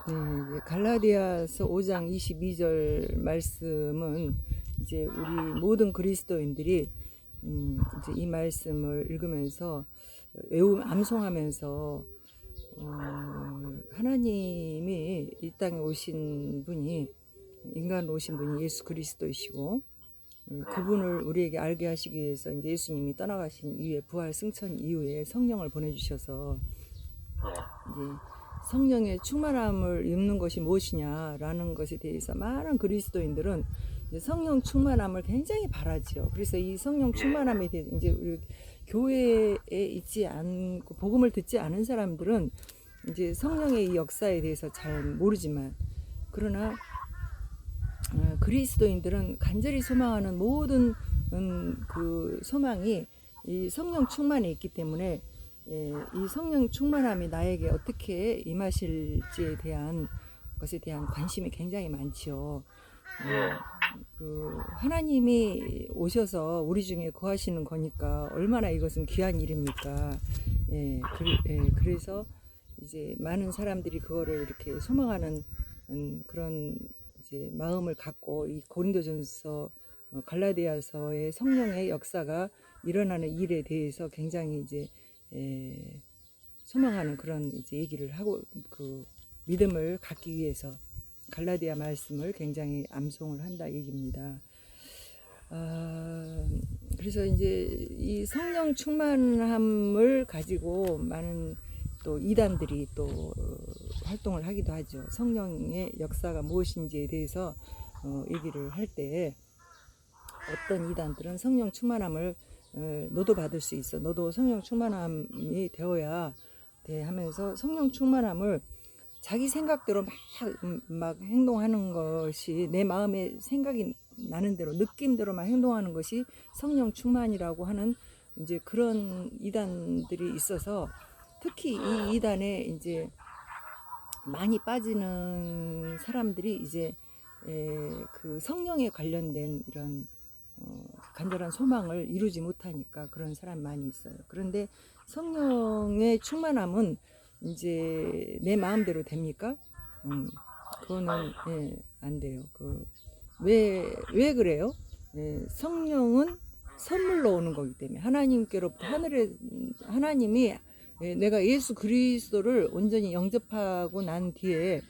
네, 이제 갈라디아서 5장 22절 말씀은 이제 우리 모든 그리스도인들이 이제 이 말씀을 읽으면서 암송하면서 하나님이 이 땅에 오신 분이 인간으로 오신 분이 예수 그리스도이시고 그분을 우리에게 알게 하시기 위해서 이제 예수님이 떠나가신 이후에 부활 승천 이후에 성령을 보내주셔서 이제 성령의 충만함을 입는 것이 무엇이냐라는 것에 대해서 많은 그리스도인들은 이제 성령 충만함을 굉장히 바라지요. 그래서 이 성령 충만함에 대해서 이제 우리 교회에 있지 않고 복음을 듣지 않은 사람들은 이제 성령의 이 역사에 대해서 잘 모르지만, 그러나 그리스도인들은 간절히 소망하는 모든 그 소망이 이 성령 충만에 있기 때문에 이 성령 충만함이 나에게 어떻게 임하실지에 대한 것에 대한 관심이 굉장히 많지요. 그 하나님이 오셔서 우리 중에 거하시는 거니까 얼마나 이것은 귀한 일입니까? 그래서 이제 많은 사람들이 그거를 이렇게 소망하는 그런 이제 마음을 갖고 이 고린도전서 갈라디아서의 성령의 역사가 일어나는 일에 대해서 굉장히 이제 소망하는 그런 이제 얘기를 하고, 그 믿음을 갖기 위해서 갈라디아 말씀을 굉장히 암송을 한다 얘기입니다. 그래서 이제 이 성령 충만함을 가지고 많은 또 이단들이 또 활동을 하기도 하죠. 성령의 역사가 무엇인지에 대해서 얘기를 할 때 어떤 이단들은 성령 충만함을 너도 받을 수 있어, 너도 성령 충만함이 되어야 돼 하면서 성령 충만함을 자기 생각대로 막 행동하는 것이, 내 마음에 생각이 나는 대로 느낌대로만 행동하는 것이 성령 충만이라고 하는 이제 그런 이단들이 있어서, 특히 이 이단에 이제 많이 빠지는 사람들이 이제 그 성령에 관련된 이런 간절한 소망을 이루지 못하니까 그런 사람 많이 있어요. 그런데 성령의 충만함은 이제 내 마음대로 됩니까? 그거는 안 돼요. 왜 그래요? 성령은 선물로 오는 거기 때문에, 하나님께로부터 하나님이 내가 예수 그리스도를 온전히 영접하고 난 뒤에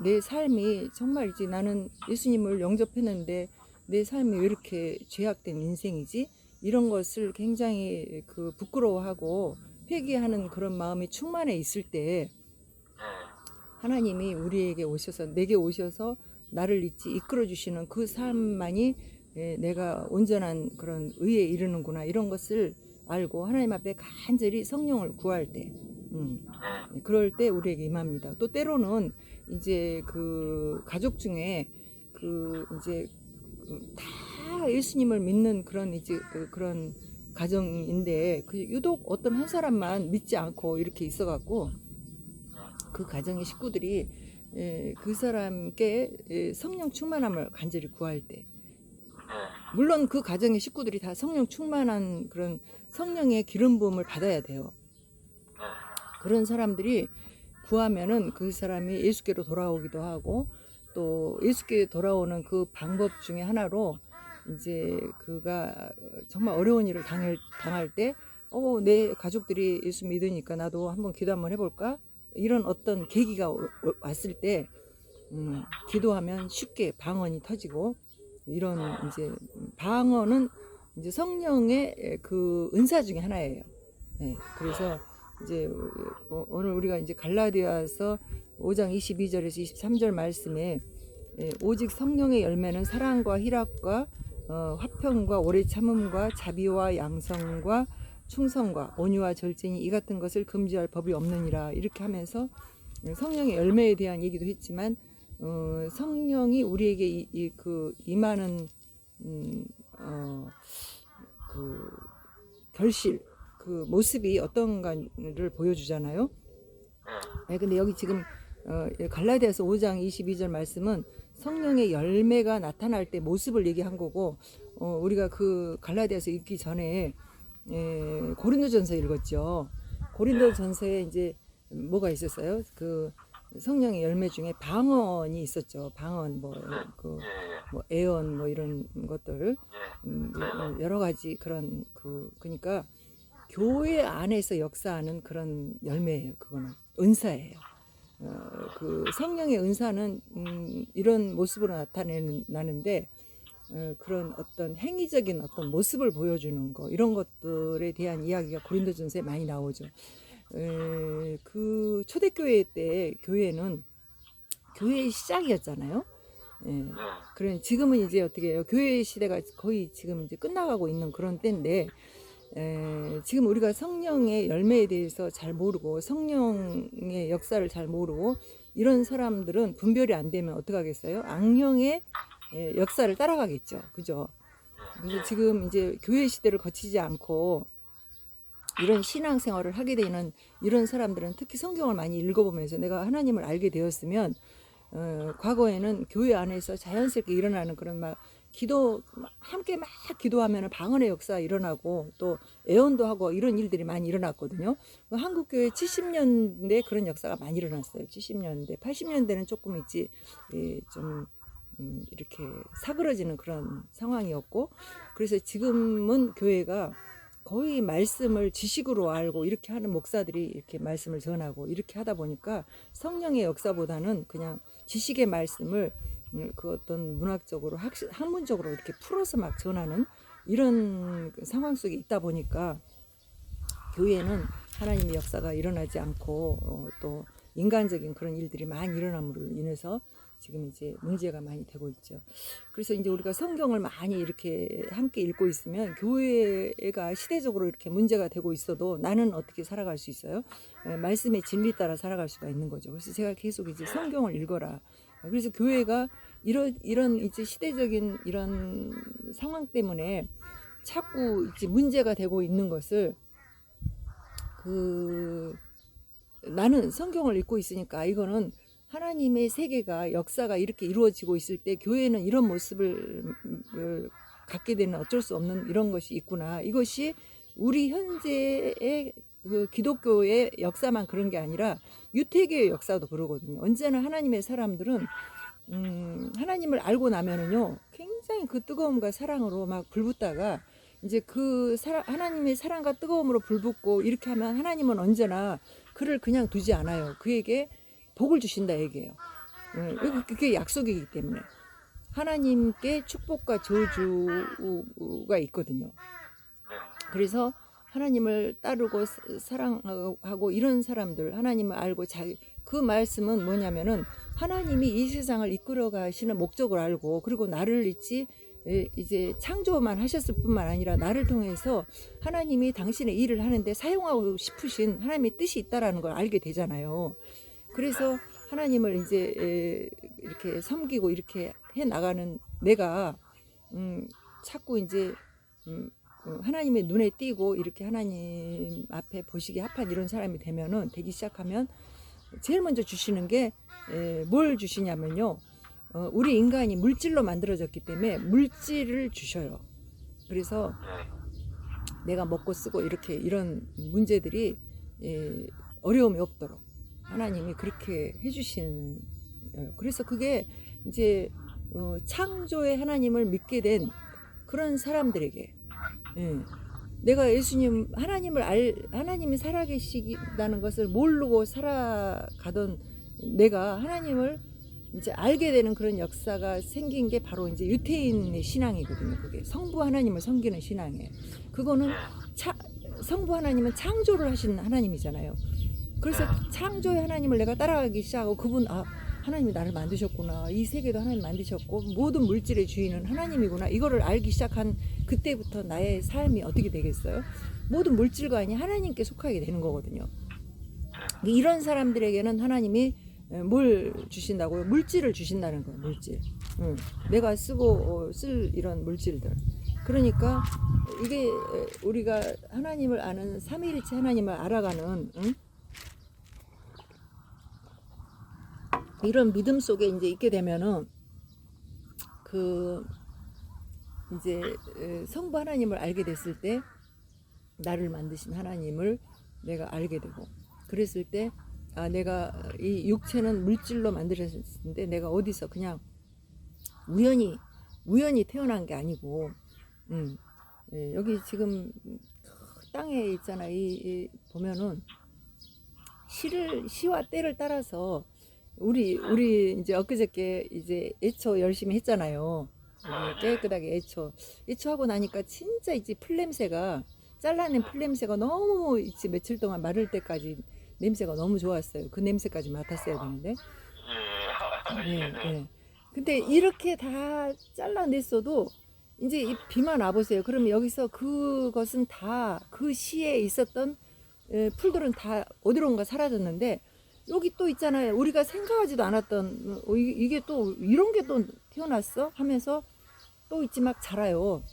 내 삶이 정말 이제 나는 예수님을 영접했는데 내 삶이 왜 이렇게 죄악된 인생이지? 이런 것을 굉장히 그 부끄러워하고 회개하는 그런 마음이 충만해 있을 때 하나님이 우리에게 오셔서, 내게 오셔서 나를 이끌어 주시는 그 삶만이 내가 온전한 그런 의에 이르는구나, 이런 것을 알고 하나님 앞에 간절히 성령을 구할 때, 그럴 때 우리에게 임합니다. 또 때로는 이제 그 가족 중에 그 이제 다 예수님을 믿는 그런 이제 그런 가정인데, 그 유독 어떤 한 사람만 믿지 않고 이렇게 있어갖고 그 가정의 식구들이 그 사람께 성령 충만함을 간절히 구할 때, 물론 그 가정의 식구들이 다 성령 충만한 그런 성령의 기름 부음을 받아야 돼요. 그런 사람들이 구하면은 그 사람이 예수께로 돌아오기도 하고, 또 예수께 돌아오는 그 방법 중에 하나로 이제 그가 정말 어려운 일을 당할 때 내 가족들이 예수 믿으니까 나도 한번 기도 한번 해볼까, 이런 어떤 계기가 왔을 때 기도하면 쉽게 방언이 터지고, 이런 이제 방언은 이제 성령의 그 은사 중에 하나예요. 그래서 이제 오늘 우리가 이제 갈라디아서 5장 22절에서 23절 말씀에 오직 성령의 열매는 사랑과 희락과 화평과 오래 참음과 자비와 양성과 충성과 온유와 절제니 이 같은 것을 금지할 법이 없느니라, 이렇게 하면서 성령의 열매에 대한 얘기도 했지만 성령이 우리에게 그 임하는 그 결실, 그 모습이 어떤가를 보여주잖아요. 근데 여기 지금 갈라디아서 5장 22절 말씀은 성령의 열매가 나타날 때 모습을 얘기한 거고, 우리가 그 갈라디아서 읽기 전에 고린도전서 읽었죠. 고린도전서에 이제 뭐가 있었어요? 그 성령의 열매 중에 방언이 있었죠. 방언 네. 예, 예. 뭐 애언 뭐 이런 것들 예. 네네. 여러 가지 그런 그러니까 교회 안에서 역사하는 그런 열매예요. 그거는 은사예요. 그 성령의 은사는 이런 모습으로 나타나는데 그런 어떤 행위적인 어떤 모습을 보여주는 거 이런 것들에 대한 이야기가 고린도전서에 많이 나오죠. 그 초대교회 때 교회는 교회의 시작이었잖아요. 예. 네. 그래 지금은 이제 어떻게 해요? 교회 시대가 거의 지금 이제 끝나가고 있는 그런 때인데 지금 우리가 성령의 열매에 대해서 잘 모르고 성령의 역사를 잘 모르고 이런 사람들은 분별이 안 되면 어떡하겠어요? 악령의 역사를 따라가겠죠. 그죠? 그래서 지금 이제 교회 시대를 거치지 않고 이런 신앙생활을 하게 되는 이런 사람들은 특히 성경을 많이 읽어보면서 내가 하나님을 알게 되었으면 과거에는 교회 안에서 자연스럽게 일어나는 그런 막 기도 함께 막 기도하면 방언의 역사 일어나고 또 애언도 하고 이런 일들이 많이 일어났거든요. 한국교회 70년대 그런 역사가 많이 일어났어요. 70년대, 80년대는 조금 있지 좀 이렇게 사그러지는 그런 상황이었고 그래서 지금은 교회가 거의 말씀을 지식으로 알고 이렇게 하는 목사들이 이렇게 말씀을 전하고 이렇게 하다 보니까 성령의 역사보다는 그냥 지식의 말씀을 그 어떤 문학적으로 학문적으로 이렇게 풀어서 막 전하는 이런 상황 속에 있다 보니까 교회는 하나님의 역사가 일어나지 않고 또 인간적인 그런 일들이 많이 일어남으로 인해서 지금 이제 문제가 많이 되고 있죠. 그래서 이제 우리가 성경을 많이 이렇게 함께 읽고 있으면 교회가 시대적으로 이렇게 문제가 되고 있어도 나는 어떻게 살아갈 수 있어요? 말씀의 진리 따라 살아갈 수가 있는 거죠. 그래서 제가 계속 이제 성경을 읽어라. 그래서 교회가 이런 이제 시대적인 이런 상황 때문에 자꾸 이제 문제가 되고 있는 것을 나는 성경을 읽고 있으니까 이거는 하나님의 세계가 역사가 이렇게 이루어지고 있을 때 교회는 이런 모습을 갖게 되는 어쩔 수 없는 이런 것이 있구나. 이것이 우리 현재의 그 기독교의 역사만 그런 게 아니라 유태교의 역사도 그러거든요. 언제나 하나님의 사람들은 하나님을 알고 나면은요 굉장히 그 뜨거움과 사랑으로 막 불붙다가 이제 하나님의 사랑과 뜨거움으로 불붙고 이렇게 하면 하나님은 언제나 그를 그냥 두지 않아요. 그에게 복을 주신다 얘기예요. 그게 약속이기 때문에 하나님께 축복과 저주가 있거든요. 그래서 하나님을 따르고 사랑하고 이런 사람들 하나님을 알고 그 말씀은 뭐냐면은 하나님이 이 세상을 이끌어 가시는 목적을 알고 그리고 나를 이제 창조만 하셨을 뿐만 아니라 나를 통해서 하나님이 당신의 일을 하는데 사용하고 싶으신 하나님의 뜻이 있다라는 걸 알게 되잖아요. 그래서 하나님을 이제 이렇게 섬기고 이렇게 해 나가는 내가 자꾸 이제 하나님의 눈에 띄고 이렇게 하나님 앞에 보시기 합한 이런 사람이 되기 시작하면 제일 먼저 주시는 게 뭘 주시냐면요. 우리 인간이 물질로 만들어졌기 때문에 물질을 주셔요. 그래서 내가 먹고 쓰고 이렇게 이런 문제들이 어려움이 없도록 하나님이 그렇게 해주시는 그래서 그게 이제 창조의 하나님을 믿게 된 그런 사람들에게 내가 하나님이 살아계시다는 것을 모르고 살아가던 내가 하나님을 이제 알게 되는 그런 역사가 생긴 게 바로 이제 유태인의 신앙이거든요. 그게 성부 하나님을 섬기는 신앙이에요. 그거는 성부 하나님은 창조를 하신 하나님이잖아요. 그래서 창조의 하나님을 내가 따라가기 시작하고 하나님이 나를 만드셨구나. 이 세계도 하나님 만드셨고 모든 물질의 주인은 하나님이구나. 이거를 알기 시작한 그때부터 나의 삶이 어떻게 되겠어요? 모든 물질과 아니 하나님께 속하게 되는 거거든요. 이런 사람들에게는 하나님이 뭘 주신다고요? 물질을 주신다는 거예요. 물질. 내가 쓰고 쓸 이런 물질들. 그러니까 이게 우리가 하나님을 아는 삼위일체 하나님을 알아가는 이런 믿음 속에 이제 있게 되면은 이제 성부 하나님을 알게 됐을 때 나를 만드신 하나님을 내가 알게 되고 그랬을 때 내가 이 육체는 물질로 만들어졌는데 내가 어디서 그냥 우연히 태어난 게 아니고, 여기 지금 땅에 있잖아. 이 보면은 시와 때를 따라서 우리 이제 엊그저께 이제 애초 열심히 했잖아요. 깨끗하게 애초하고 나니까 진짜 이제 풀냄새가, 잘라낸 풀냄새가 너무 이제 며칠 동안 마를 때까지 냄새가 너무 좋았어요. 그 냄새까지 맡았어야 되는데. 예, 예. 근데 이렇게 다 잘라냈어도 이제 이 비만 와보세요. 그러면 여기서 그것은 다 그 시에 있었던 풀들은 다 어디론가 사라졌는데, 여기 또 있잖아요. 우리가 생각하지도 않았던 이게 또 이런 게 또 태어났어 하면서 또 있지 막 자라요.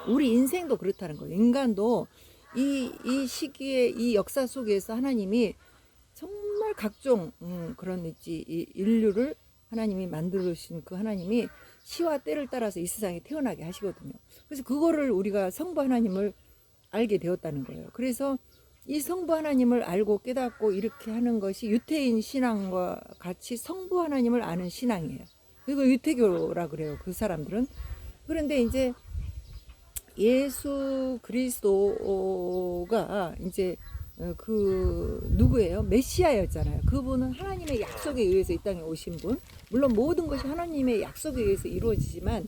우리 인생도 그렇다는 거예요. 인간도 이 시기에 이 역사 속에서 하나님이 정말 각종 그런 있지 이 인류를 하나님이 만들으신 그 하나님이 시와 때를 따라서 이 세상에 태어나게 하시거든요. 그래서 그거를 우리가 성부 하나님을 알게 되었다는 거예요. 그래서 이 성부 하나님을 알고 깨닫고 이렇게 하는 것이 유태인 신앙과 같이 성부 하나님을 아는 신앙이에요. 그리고 유태교라 그래요. 그 사람들은. 그런데 이제 예수 그리스도가 이제 그 누구예요? 메시아였잖아요. 그분은 하나님의 약속에 의해서 이 땅에 오신 분. 물론 모든 것이 하나님의 약속에 의해서 이루어지지만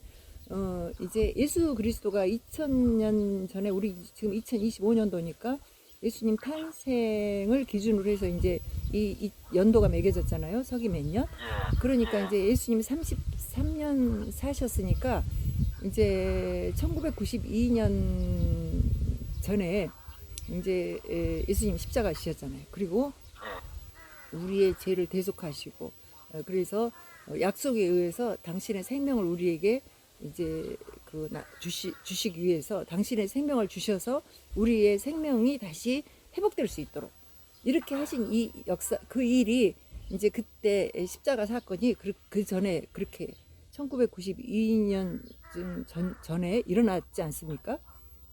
이제 예수 그리스도가 2000년 전에, 우리 지금 2025년도니까 예수님 탄생을 기준으로 해서 이제 이 연도가 매겨졌잖아요. 서기 몇 년? 그러니까 이제 예수님이 33년 사셨으니까 이제 1992년 전에 이제 예수님 십자가 지셨잖아요. 그리고 우리의 죄를 대속하시고, 그래서 약속에 의해서 당신의 생명을 우리에게 이제 주시기 위해서 당신의 생명을 주셔서 우리의 생명이 다시 회복될 수 있도록 이렇게 하신 이 역사, 그 일이 이제 그때 십자가 사건이 그 전에 그렇게 1992년쯤 전에 일어났지 않습니까?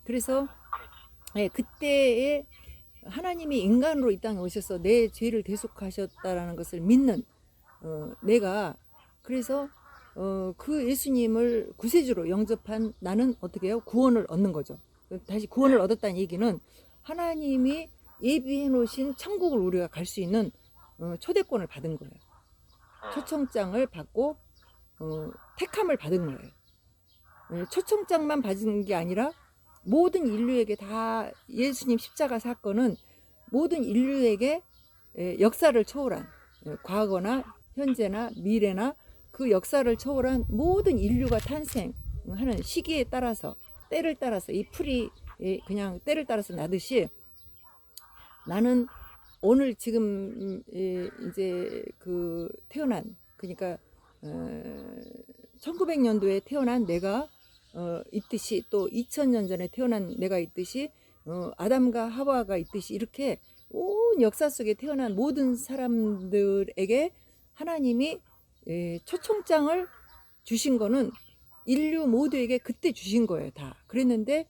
그래서 그때에 하나님이 인간으로 이 땅에 오셔서 내 죄를 대속하셨다라는 것을 믿는 내가, 그래서 그 예수님을 구세주로 영접한 나는 어떻게 해요? 구원을 얻는 거죠. 다시 구원을 얻었다는 얘기는 하나님이 예비해 놓으신 천국을 우리가 갈 수 있는 초대권을 받은 거예요. 초청장을 받고 택함을 받은 거예요. 초청장만 받은 게 아니라 모든 인류에게 다, 예수님 십자가 사건은 모든 인류에게 역사를 초월한, 과거나 현재나 미래나 그 역사를 초월한 모든 인류가 탄생하는 시기에 따라서, 때를 따라서, 이 풀이 그냥 때를 따라서 나듯이 나는 오늘 지금 이제 그 태어난, 그러니까 1900년도에 태어난 내가 있듯이, 또 2000년 전에 태어난 내가 있듯이, 아담과 하와가 있듯이, 이렇게 온 역사 속에 태어난 모든 사람들에게 하나님이 초청장을 주신 거는 인류 모두에게 그때 주신 거예요. 다 그랬는데,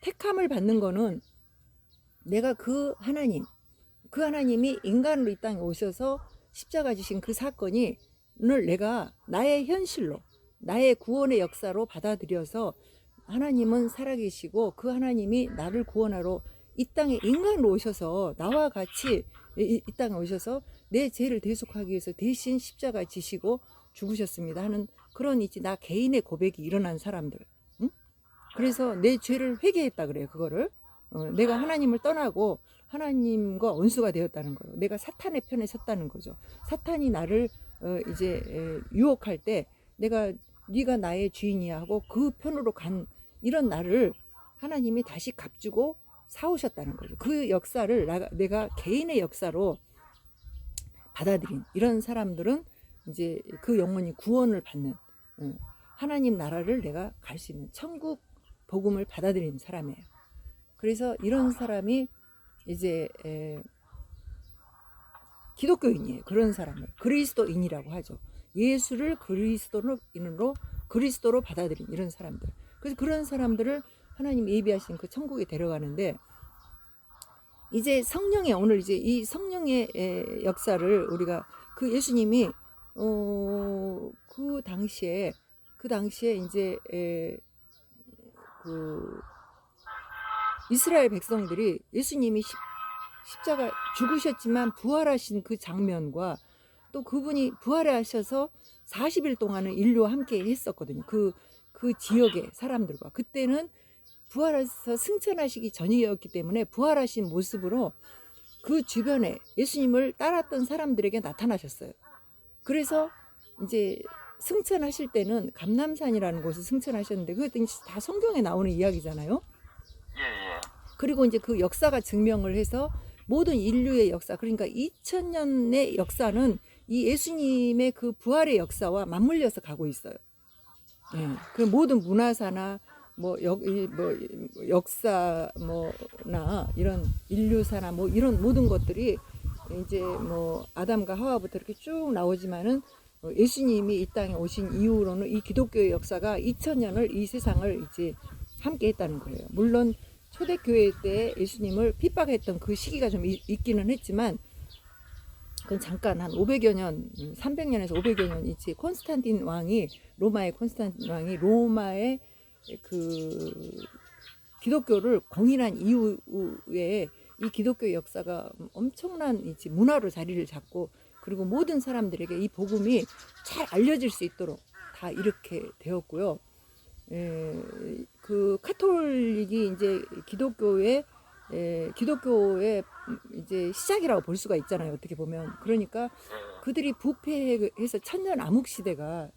택함을 받는 거는 내가 그 하나님이 인간으로 이 땅에 오셔서 십자가 지신 그 사건이 내가 나의 현실로, 나의 구원의 역사로 받아들여서, 하나님은 살아계시고 그 하나님이 나를 구원하러 이 땅에 인간으로 오셔서 나와 같이 이 땅에 오셔서 내 죄를 대속하기 위해서 대신 십자가 지시고 죽으셨습니다 하는 그런 있지, 나 개인의 고백이 일어난 사람들. 응? 그래서 내 죄를 회개했다 그래요. 그거를 내가 하나님을 떠나고 하나님과 원수가 되었다는 거예요. 내가 사탄의 편에 섰다는 거죠. 사탄이 나를 이제 유혹할 때 네가 나의 주인이야 하고 그 편으로 간 이런 나를 하나님이 다시 값주고 사오셨다는 거죠. 그 역사를 내가 개인의 역사로 받아들인 이런 사람들은 이제 그 영혼이 구원을 받는, 하나님 나라를 내가 갈 수 있는 천국 복음을 받아들이는 사람이에요. 그래서 이런 사람이 이제 기독교인이에요. 그런 사람을 그리스도인이라고 하죠. 예수를 그리스도로 받아들인 이런 사람들. 그래서 그런 사람들을 하나님 예비하신 그 천국에 데려가는데, 이제 성령의 오늘 이제 이 성령의 역사를 우리가 그 예수님이 그 당시에 이제 그 이스라엘 백성들이 예수님이 십자가 죽으셨지만 부활하신 그 장면과 또 그분이 부활하셔서 40일 동안은 인류와 함께 했었거든요. 그 지역의 사람들과. 그때는 부활해서 승천하시기 전이었기 때문에 부활하신 모습으로 그 주변에 예수님을 따랐던 사람들에게 나타나셨어요. 그래서 이제 승천하실 때는 감람산이라는 곳에 승천하셨는데 그것도 다 성경에 나오는 이야기잖아요. 예, 예. 그리고 이제 그 역사가 증명을 해서 모든 인류의 역사, 그러니까 2000년의 역사는 이 예수님의 그 부활의 역사와 맞물려서 가고 있어요. 예. 그 모든 문화사나 뭐 역사 뭐나 이런 인류사나 뭐 이런 모든 것들이 이제 뭐 아담과 하와부터 이렇게 쭉 나오지만은 예수님이 이 땅에 오신 이후로는 이 기독교의 역사가 2000년을 이 세상을 이제 함께 했다는 거예요. 물론 초대교회 때 예수님을 핍박했던 그 시기가 좀 있기는 했지만 그건 잠깐 한 500여 년, 300년에서 500여 년 있지. 로마의 콘스탄틴 왕이 로마의 그 기독교를 공인한 이후에 이 기독교 역사가 엄청난 이제 문화로 자리를 잡고 그리고 모든 사람들에게 이 복음이 잘 알려질 수 있도록 다 이렇게 되었고요. 그 카톨릭이 이제 기독교의 이제 시작이라고 볼 수가 있잖아요. 어떻게 보면. 그러니까 그들이 부패해서 천년 암흑 시대가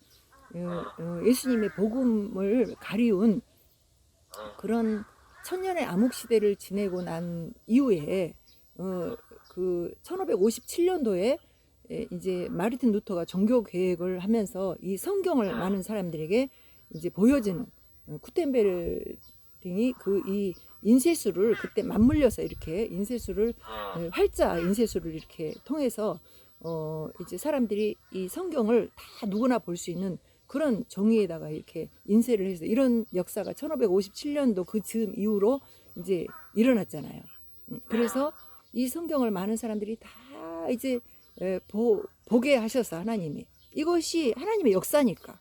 예수님의 복음을 가리운 그런 천년의 암흑 시대를 지내고 난 이후에 그 1557년도에 이제 마르틴 루터가 종교 개혁을 하면서 이 성경을 많은 사람들에게 이제 보여주는 구텐베르팅이 그 이 인쇄술을 그때 맞물려서 이렇게 인쇄술을 활자 인쇄술을 이렇게 통해서 이제 사람들이 이 성경을 다 누구나 볼 수 있는 그런 종이에다가 이렇게 인쇄를 해서 이런 역사가 1557년도 그 즈음 이후로 이제 일어났잖아요. 그래서 이 성경을 많은 사람들이 다 이제 보게 하셔서 하나님이 이것이 하나님의 역사니까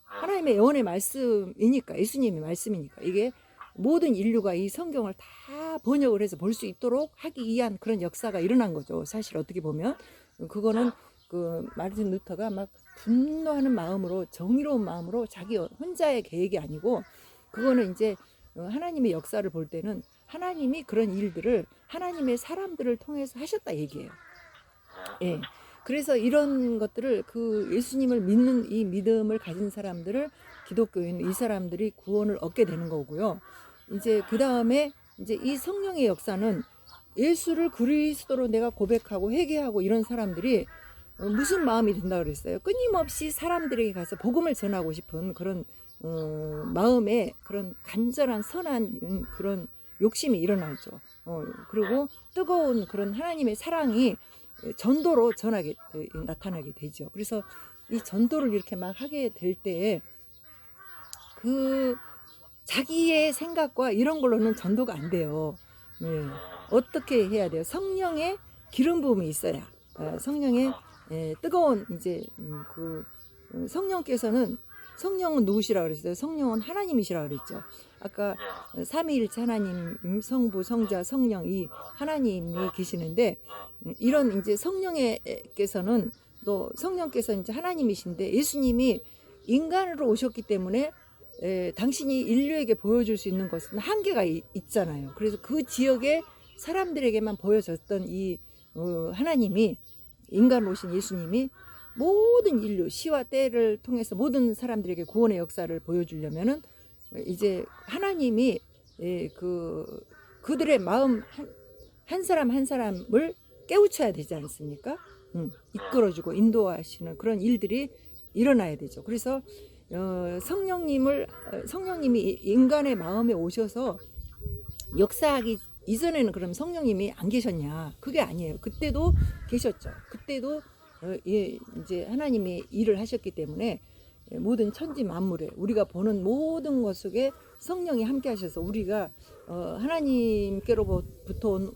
하나님의 영원의 말씀이니까 예수님의 말씀이니까 이게 모든 인류가 이 성경을 다 번역을 해서 볼 수 있도록 하기 위한 그런 역사가 일어난 거죠. 사실 어떻게 보면 그거는 그 마르틴 루터가 막 분노하는 마음으로 정의로운 마음으로 자기 혼자의 계획이 아니고 그거는 이제 하나님의 역사를 볼 때는 하나님이 그런 일들을 하나님의 사람들을 통해서 하셨다 얘기예요. 예. 그래서 이런 것들을 그 예수님을 믿는 이 믿음을 가진 사람들을 기독교인 이 사람들이 구원을 얻게 되는 거고요. 이제 그 다음에 이제 이 성령의 역사는 예수를 그리스도로 내가 고백하고 회개하고 이런 사람들이 무슨 마음이 든다 그랬어요. 끊임없이 사람들에게 가서 복음을 전하고 싶은 그런 마음에 그런 간절한 선한 그런 욕심이 일어나죠. 그리고 뜨거운 그런 하나님의 사랑이 전도로 나타나게 되죠. 그래서 이 전도를 이렇게 막 하게 될 때에 그 자기의 생각과 이런 걸로는 전도가 안 돼요. 네. 어떻게 해야 돼요? 성령의 기름 부음이 있어야 성령의 뜨거운 이제 그 성령은 누구시라 그랬어요? 성령은 하나님이시라 그랬죠. 아까 삼위일체 하나님, 성부, 성자, 성령 이 하나님이 계시는데 이런 이제 성령께서는 또 성령께서 이제 하나님이신데 예수님이 인간으로 오셨기 때문에 당신이 인류에게 보여줄 수 있는 것은 한계가 있잖아요. 그래서 그 지역의 사람들에게만 보여졌던 이 하나님이 인간으로 오신 예수님이 모든 인류 시와 때를 통해서 모든 사람들에게 구원의 역사를 보여주려면은 이제 하나님이 그들의 마음 한 사람 한 사람을 깨우쳐야 되지 않습니까? 이끌어주고 인도하시는 그런 일들이 일어나야 되죠. 그래서 성령님이 인간의 마음에 오셔서 역사하기 이전에는 그럼 성령님이 안 계셨냐? 그게 아니에요. 그때도 계셨죠. 그때도 이제 하나님이 일을 하셨기 때문에 모든 천지 만물에 우리가 보는 모든 것 속에 성령이 함께 하셔서 우리가 하나님께로부터 온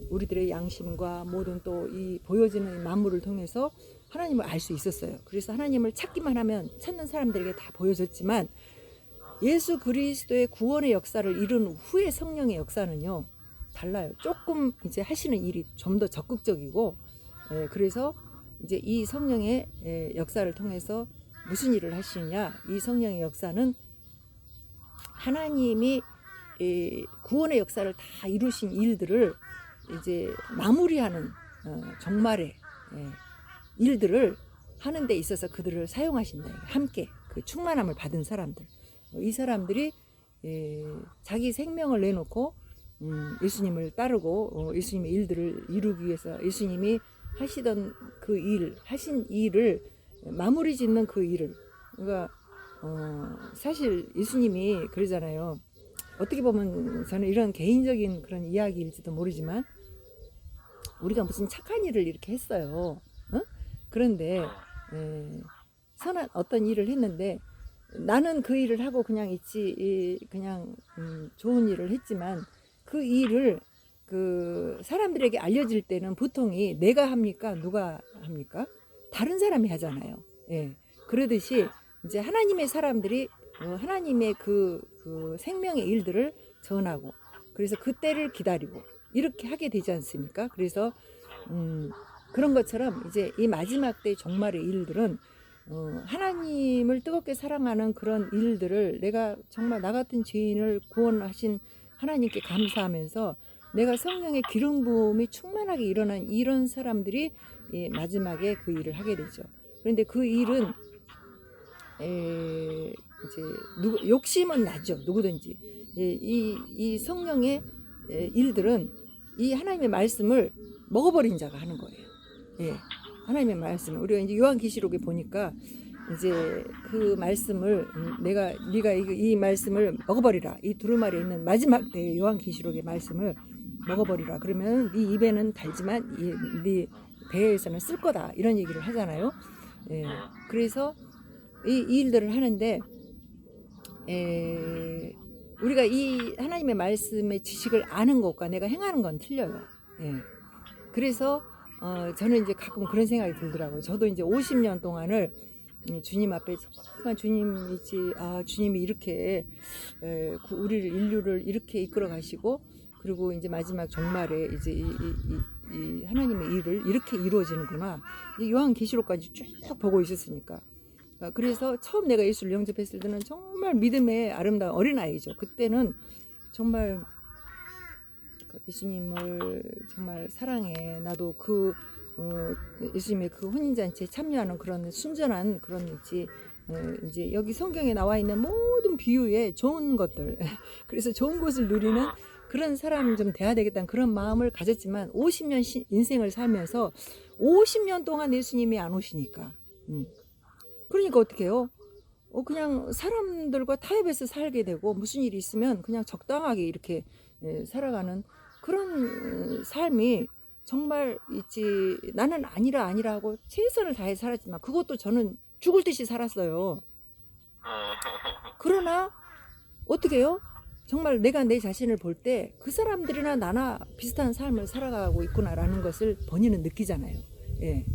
우리들의 양심과 모든 또 이 보여지는 만물을 통해서 하나님을 알 수 있었어요. 그래서 하나님을 찾기만 하면 찾는 사람들에게 다 보여졌지만 예수 그리스도의 구원의 역사를 이룬 후의 성령의 역사는요 달라요. 조금 이제 하시는 일이 좀 더 적극적이고, 그래서 이제 이 성령의 역사를 통해서 무슨 일을 하시느냐? 이 성령의 역사는 하나님이 구원의 역사를 다 이루신 일들을 이제 마무리하는 정말의 일들을 하는 데 있어서 그들을 사용하신다. 함께 그 충만함을 받은 사람들, 이 사람들이 자기 생명을 내놓고 예수님을 따르고 예수님의 일들을 이루기 위해서 예수님이 하시던 하신 일을 마무리 짓는 그 일을, 그러니까 사실 예수님이 그러잖아요. 어떻게 보면 저는 이런 개인적인 그런 이야기일지도 모르지만 우리가 무슨 착한 일을 이렇게 했어요. 그런데 선한 어떤 일을 했는데 나는 그 일을 하고 그냥 있지, 그냥 좋은 일을 했지만 그 일을 그 사람들에게 알려질 때는 보통이 내가 합니까? 누가 합니까? 다른 사람이 하잖아요. 예. 그러듯이 이제 하나님의 사람들이 하나님의 그 생명의 일들을 전하고, 그래서 그때를 기다리고 이렇게 하게 되지 않습니까? 그래서 그런 것처럼 이제 이 마지막 때 종말의 일들은 하나님을 뜨겁게 사랑하는 그런 일들을 내가 정말 나 같은 죄인을 구원하신 하나님께 감사하면서 내가 성령의 기름 부음이 충만하게 일어난 이런 사람들이 마지막에 그 일을 하게 되죠. 그런데 그 일은 이제 욕심은 나죠. 누구든지 이 성령의 일들은 이 하나님의 말씀을 먹어버린 자가 하는 거예요. 예, 하나님의 말씀을 우리가 이제 요한계시록에 보니까 이제 그 말씀을 네가 이 말씀을 먹어버리라. 이 두루마리에 있는 마지막 때 요한계시록의 말씀을 먹어버리라. 그러면 네 입에는 달지만 네 배에서는 쓸 거다. 이런 얘기를 하잖아요. 예, 그래서 이 일들을 하는데 우리가 이 하나님의 말씀의 지식을 아는 것과 내가 행하는 건 틀려요. 예. 그래서 저는 이제 가끔 그런 생각이 들더라고요. 저도 이제 50년 동안을 주님 앞에 정말 주님이 이렇게 우리를 인류를 이렇게 이끌어 가시고, 그리고 이제 마지막 종말에 이제 이 하나님의 일을 이렇게 이루어지는구나. 요한계시록까지 쭉 보고 있었으니까. 그래서 처음 내가 예수를 영접했을 때는 정말 믿음의 아름다운 어린아이죠. 그때는 정말 예수님을 정말 사랑해. 나도 예수님의 그 혼인잔치에 참여하는 그런 순전한 그런 이제 여기 성경에 나와 있는 모든 비유에 좋은 것들, 그래서 좋은 것을 누리는 그런 사람 좀 돼야 되겠다는 그런 마음을 가졌지만 50년 인생을 살면서 50년 동안 예수님이 안 오시니까 그러니까 어떻게 해요? 그냥 사람들과 타협해서 살게 되고 무슨 일이 있으면 그냥 적당하게 이렇게 살아가는 그런 삶이 정말 있지. 나는 아니라 하고 최선을 다해 살았지만 그것도 저는 죽을 듯이 살았어요. 그러나 어떻게 해요? 정말 내가 내 자신을 볼 때 그 사람들이나 나나 비슷한 삶을 살아가고 있구나라는 것을 본인은 느끼잖아요. 예.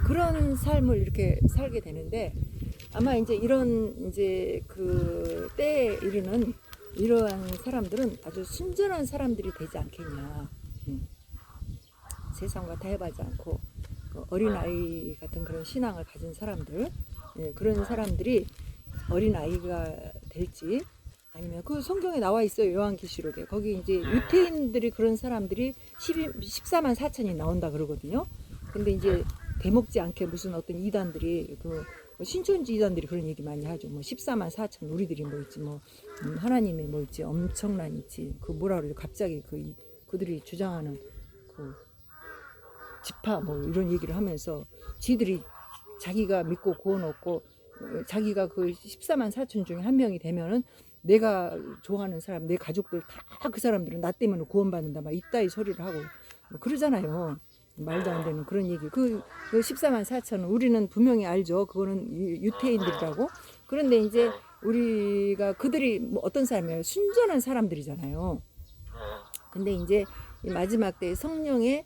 그런 삶을 이렇게 살게 되는데 아마 이제 이런 이제 그 때에 이르는 이러한 사람들은 아주 순전한 사람들이 되지 않겠냐. 세상과 타협하지 않고 어린아이 같은 그런 신앙을 가진 사람들, 그런 사람들이 어린아이가 될지, 아니면 그 성경에 나와 있어요. 요한계시록에. 거기 이제 유태인들이 그런 사람들이 14만 4천이 나온다 그러거든요. 근데 이제 대먹지 않게 무슨 어떤 이단들이 신천지 이단들이 그런 얘기 많이 하죠. 뭐 14만 4천 우리들이 뭐 있지, 뭐 하나님의 뭐 있지, 엄청난 있지. 그 뭐라 그러죠? 갑자기 그들이 주장하는 그 지파 뭐 이런 얘기를 하면서 지들이 자기가 믿고 구원 얻고 자기가 그 14만 4천 중에 한 명이 되면은 내가 좋아하는 사람, 내 가족들 다 그 사람들은 나 때문에 구원받는다 막 이따위 소리를 하고 뭐 그러잖아요. 말도 안 되는 그런 얘기. 그 14만 4천은 우리는 분명히 알죠. 그거는 유태인들이라고. 그런데 이제 우리가 그들이 뭐 어떤 사람이에요? 순전한 사람들이잖아요. 근데 이제 이 마지막 때 성령의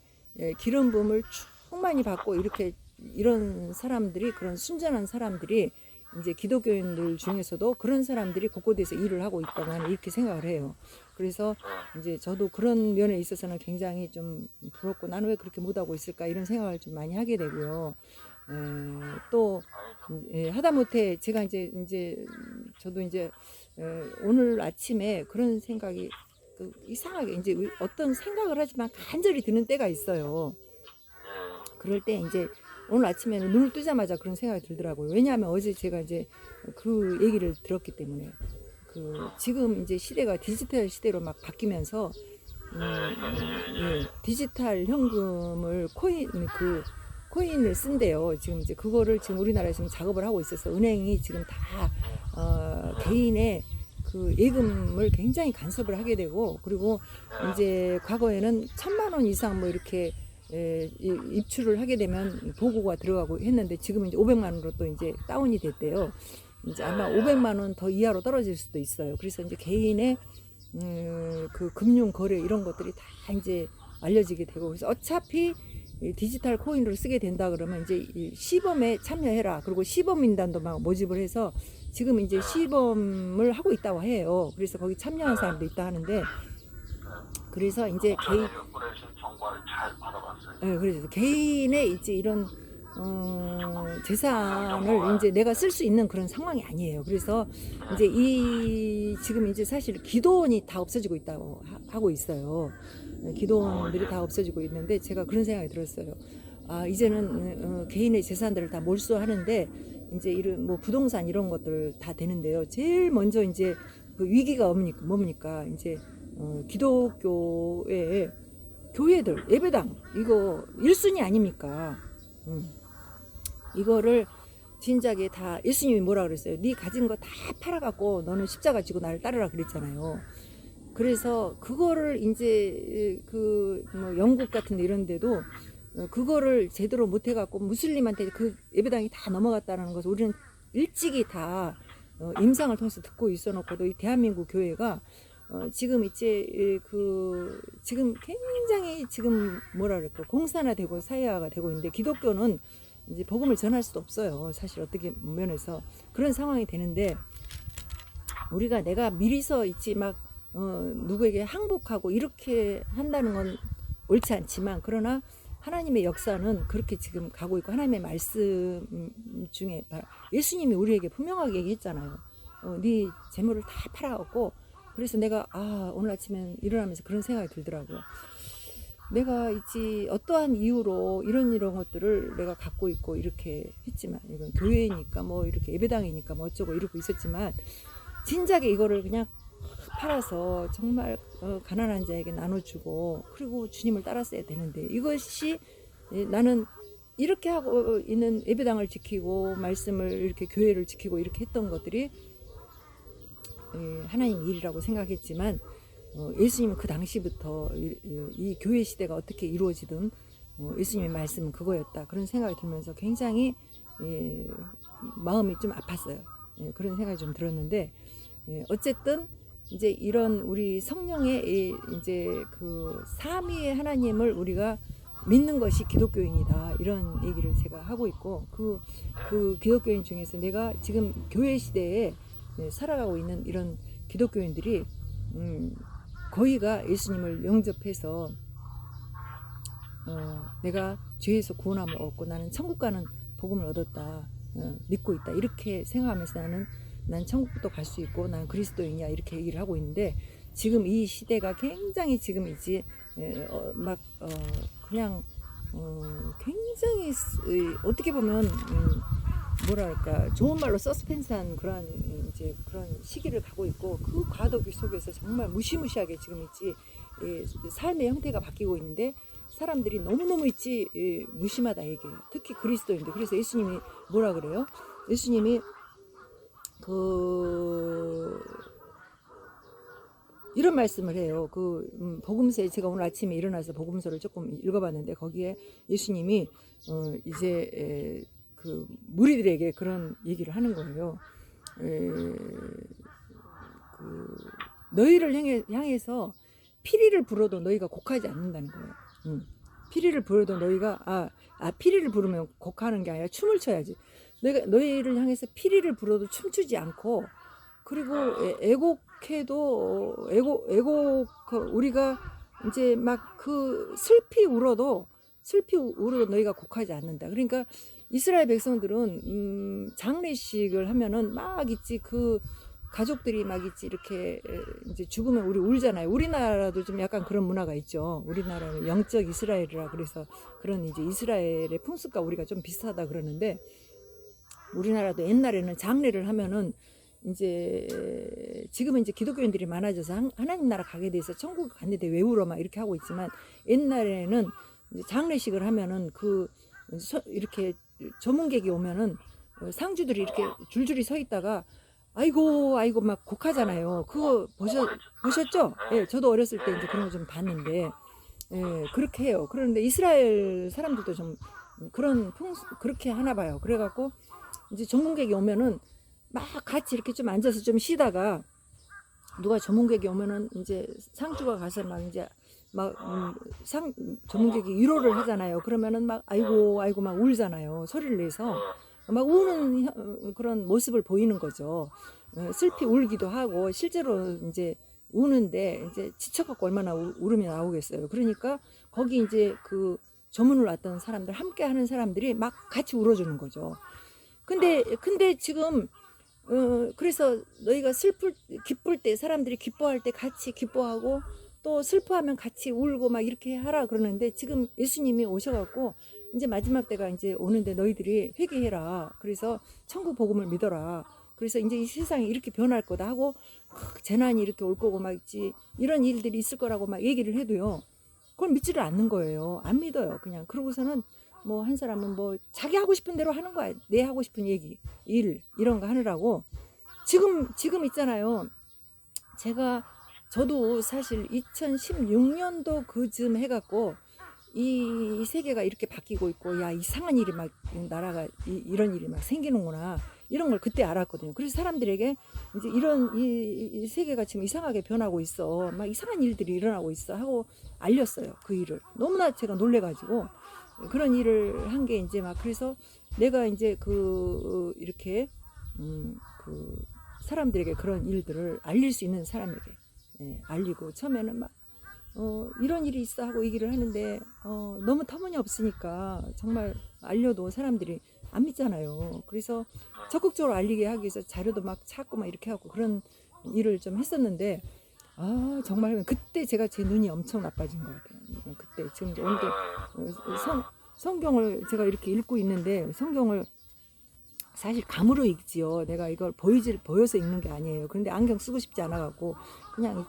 기름 부음을 충만히 받고 이렇게 이런 사람들이 그런 순전한 사람들이 이제 기독교인들 중에서도 그런 사람들이 곳곳에서 일을 하고 있다고 나는 이렇게 생각을 해요. 그래서 이제 저도 그런 면에 있어서는 굉장히 좀 부럽고 나는 왜 그렇게 못하고 있을까 이런 생각을 좀 많이 하게 되고요. 또 하다못해 제가 이제 저도 이제 오늘 아침에 그런 생각이 이상하게 이제 어떤 생각을 하지만 간절히 드는 때가 있어요. 그럴 때 이제 오늘 아침에는 눈을 뜨자마자 그런 생각이 들더라고요. 왜냐하면 어제 제가 이제 그 얘기를 들었기 때문에 지금 이제 시대가 디지털 시대로 막 바뀌면서 디지털 현금을 코인을 쓴대요. 지금 이제 그거를 지금 우리나라에서 작업을 하고 있어서 은행이 지금 다 개인의 그 예금을 굉장히 간섭을 하게 되고 그리고 이제 과거에는 1,000만 원 이상 뭐 이렇게 입출을 하게 되면 보고가 들어가고 했는데 지금 이제 500만 원으로 또 이제 다운이 됐대요. 이제 아마 500만 원 더 이하로 떨어질 수도 있어요. 그래서 이제 개인의 그 금융 거래 이런 것들이 다 이제 알려지게 되고 그래서 어차피 디지털 코인으로 쓰게 된다 그러면 이제 시범에 참여해라. 그리고 시범인단도 막 모집을 해서 지금 이제 시범을 하고 있다고 해요. 그래서 거기 참여한 사람도 있다 하는데 그래서 이제 정보를 잘 받아봤어요. 그래서 개인의 이제 이런 재산을 이제 내가 쓸 수 있는 그런 상황이 아니에요. 그래서 이제 지금 이제 사실 기도원이 다 없어지고 있다고 하고 있어요. 기도원들이 다 없어지고 있는데 제가 그런 생각이 들었어요. 아 이제는 개인의 재산들을 다 몰수하는데 이제 이런 뭐 부동산 이런 것들 다 되는데요. 제일 먼저 이제 그 위기가 뭡니까? 이제 기독교의 교회들 예배당 이거 1순위 아닙니까? 이거를 진작에 다 예수님이 뭐라 그랬어요? 네 가진 거 다 팔아갖고 너는 십자가 지고 나를 따르라 그랬잖아요. 그래서 그거를 이제 그 뭐 영국 같은 데 이런 데도 그거를 제대로 못 해갖고 무슬림한테 그 예배당이 다 넘어갔다는 것을 우리는 일찍이 다 임상을 통해서 듣고 있어놓고도 이 대한민국 교회가 지금 이제 지금 굉장히 지금 뭐라 그럴까 공산화되고 사회화가 되고 있는데 기독교는 이제 복음을 전할 수도 없어요. 사실 어떻게 면에서 그런 상황이 되는데 우리가 내가 미리서 있지 막 누구에게 항복하고 이렇게 한다는 건 옳지 않지만 그러나 하나님의 역사는 그렇게 지금 가고 있고 하나님의 말씀 중에 예수님이 우리에게 분명하게 얘기했잖아요. 네 재물을 다 팔아갖고 그래서 내가 오늘 아침에 일어나면서 그런 생각이 들더라고요. 내가 있지 어떠한 이유로 이런 것들을 내가 갖고 있고 이렇게 했지만 이건 교회니까 뭐 이렇게 예배당이니까 뭐 어쩌고 이러고 있었지만 진작에 이거를 그냥 팔아서 정말 가난한 자에게 나눠주고 그리고 주님을 따랐어야 되는데 이것이 나는 이렇게 하고 있는 예배당을 지키고 말씀을 이렇게 교회를 지키고 이렇게 했던 것들이 하나님의 일이라고 생각했지만 예수님은 그 당시부터 이 교회 시대가 어떻게 이루어지든 예수님의 말씀은 그거였다 그런 생각이 들면서 굉장히 마음이 좀 아팠어요. 그런 생각이 좀 들었는데 어쨌든 이제 이런 우리 성령의 이제 그 삼위의 하나님을 우리가 믿는 것이 기독교인이다 이런 얘기를 제가 하고 있고 그 기독교인 중에서 내가 지금 교회 시대에 살아가고 있는 이런 기독교인들이 거의가 예수님을 영접해서 내가 죄에서 구원함을 얻고 나는 천국 가는 복음을 얻었다 믿고 있다 이렇게 생각하면서 난 천국도 갈 수 있고 난 그리스도인이야 이렇게 얘기를 하고 있는데 지금 이 시대가 굉장히 지금 이제 그냥 굉장히 어떻게 보면 뭐랄까 좋은 말로 서스펜스한 그런 이제 그런 시기를 가고 있고 그 과도기 속에서 정말 무시무시하게 지금 있지 삶의 형태가 바뀌고 있는데 사람들이 너무너무 있지 무심하다 얘기해요. 특히 그리스도인들. 그래서 예수님이 뭐라 그래요? 예수님이 이런 말씀을 해요. 복음서에 제가 오늘 아침에 일어나서 복음서를 조금 읽어봤는데 거기에 예수님이 이제 그 무리들에게 그런 얘기를 하는 거예요. 너희를 향해서 피리를 불어도 너희가 곡하지 않는다는 거예요. 피리를 불어도 너희가 피리를 부르면 곡하는 게 아니라 춤을 춰야지. 너희를 향해서 피리를 불어도 춤추지 않고 그리고 애곡해도 우리가 이제 막 그 슬피 울어도 너희가 곡하지 않는다. 그러니까 이스라엘 백성들은 장례식을 하면은 막 있지 그 가족들이 막 있지 이렇게 이제 죽으면 우리 울잖아요. 우리나라도 좀 약간 그런 문화가 있죠. 우리나라는 영적 이스라엘이라 그래서 그런 이제 이스라엘의 풍습과 우리가 좀 비슷하다 그러는데 우리나라도 옛날에는 장례를 하면은 이제 지금은 이제 기독교인들이 많아져서 하나님 나라 가게 돼서 천국 갔는데 왜 울어 막 이렇게 하고 있지만 옛날에는 이제 장례식을 하면은 이렇게 조문객이 오면은 상주들이 이렇게 줄줄이 서 있다가 아이고 막 곡하잖아요. 그거 보셨죠? 예, 저도 어렸을 때 이제 그런 거 좀 봤는데 예, 그렇게 해요. 그런데 이스라엘 사람들도 좀 그렇게 하나 봐요. 그래갖고 이제 전문객이 오면은 막 같이 이렇게 좀 앉아서 좀 쉬다가 누가 전문객이 오면은 이제 상주가 가서 막 이제 전문객이 위로를 하잖아요. 그러면은 막 아이고 막 울잖아요. 소리를 내서 막 우는 그런 모습을 보이는 거죠. 슬피 울기도 하고 실제로 이제 우는데 이제 지쳐갖고 얼마나 울음이 나오겠어요. 그러니까 거기 이제 그 조문을 왔던 사람들 함께 하는 사람들이 막 같이 울어주는 거죠. 근데 지금 그래서 너희가 기쁠 때 사람들이 기뻐할 때 같이 기뻐하고 또 슬퍼하면 같이 울고 막 이렇게 하라 그러는데 지금 예수님이 오셔갖고 이제 마지막 때가 이제 오는데 너희들이 회개해라. 그래서 천국 복음을 믿어라. 그래서 이제 이 세상이 이렇게 변할 거다 하고 재난이 이렇게 올 거고 막 있지 이런 일들이 있을 거라고 막 얘기를 해도요. 그걸 믿지를 않는 거예요. 안 믿어요. 그냥 그러고서는 뭐 한 사람은 뭐 자기 하고 싶은 대로 하는 거야. 내 하고 싶은 얘기, 일 이런 거 하느라고 지금 있잖아요. 저도 사실 2016년도 그쯤 해갖고 이 세계가 이렇게 바뀌고 있고 야 이상한 일이 막 나라가 이런 일이 막 생기는구나 이런 걸 그때 알았거든요. 그래서 사람들에게 이제 이런 이 세계가 지금 이상하게 변하고 있어 막 이상한 일들이 일어나고 있어 하고 알렸어요. 그 일을 너무나 제가 놀래가지고 그런 일을 한 게 이제 막 그래서 내가 이제 이렇게 그 사람들에게 그런 일들을 알릴 수 있는 사람에게 알리고 처음에는 막 이런 일이 있어 하고 얘기를 하는데 너무 터무니없으니까 정말 알려도 사람들이 안 믿잖아요. 그래서 적극적으로 알리게 하기 위해서 자료도 막 찾고 막 이렇게 하고 그런 일을 좀 했었는데 정말 그때 제가 제 눈이 엄청 나빠진 것 같아요. 그때 지금 오늘도 성경을 제가 이렇게 읽고 있는데 성경을 사실 감으로 읽지요. 내가 이걸 보여서 읽는 게 아니에요. 그런데 안경 쓰고 싶지 않아갖고 그냥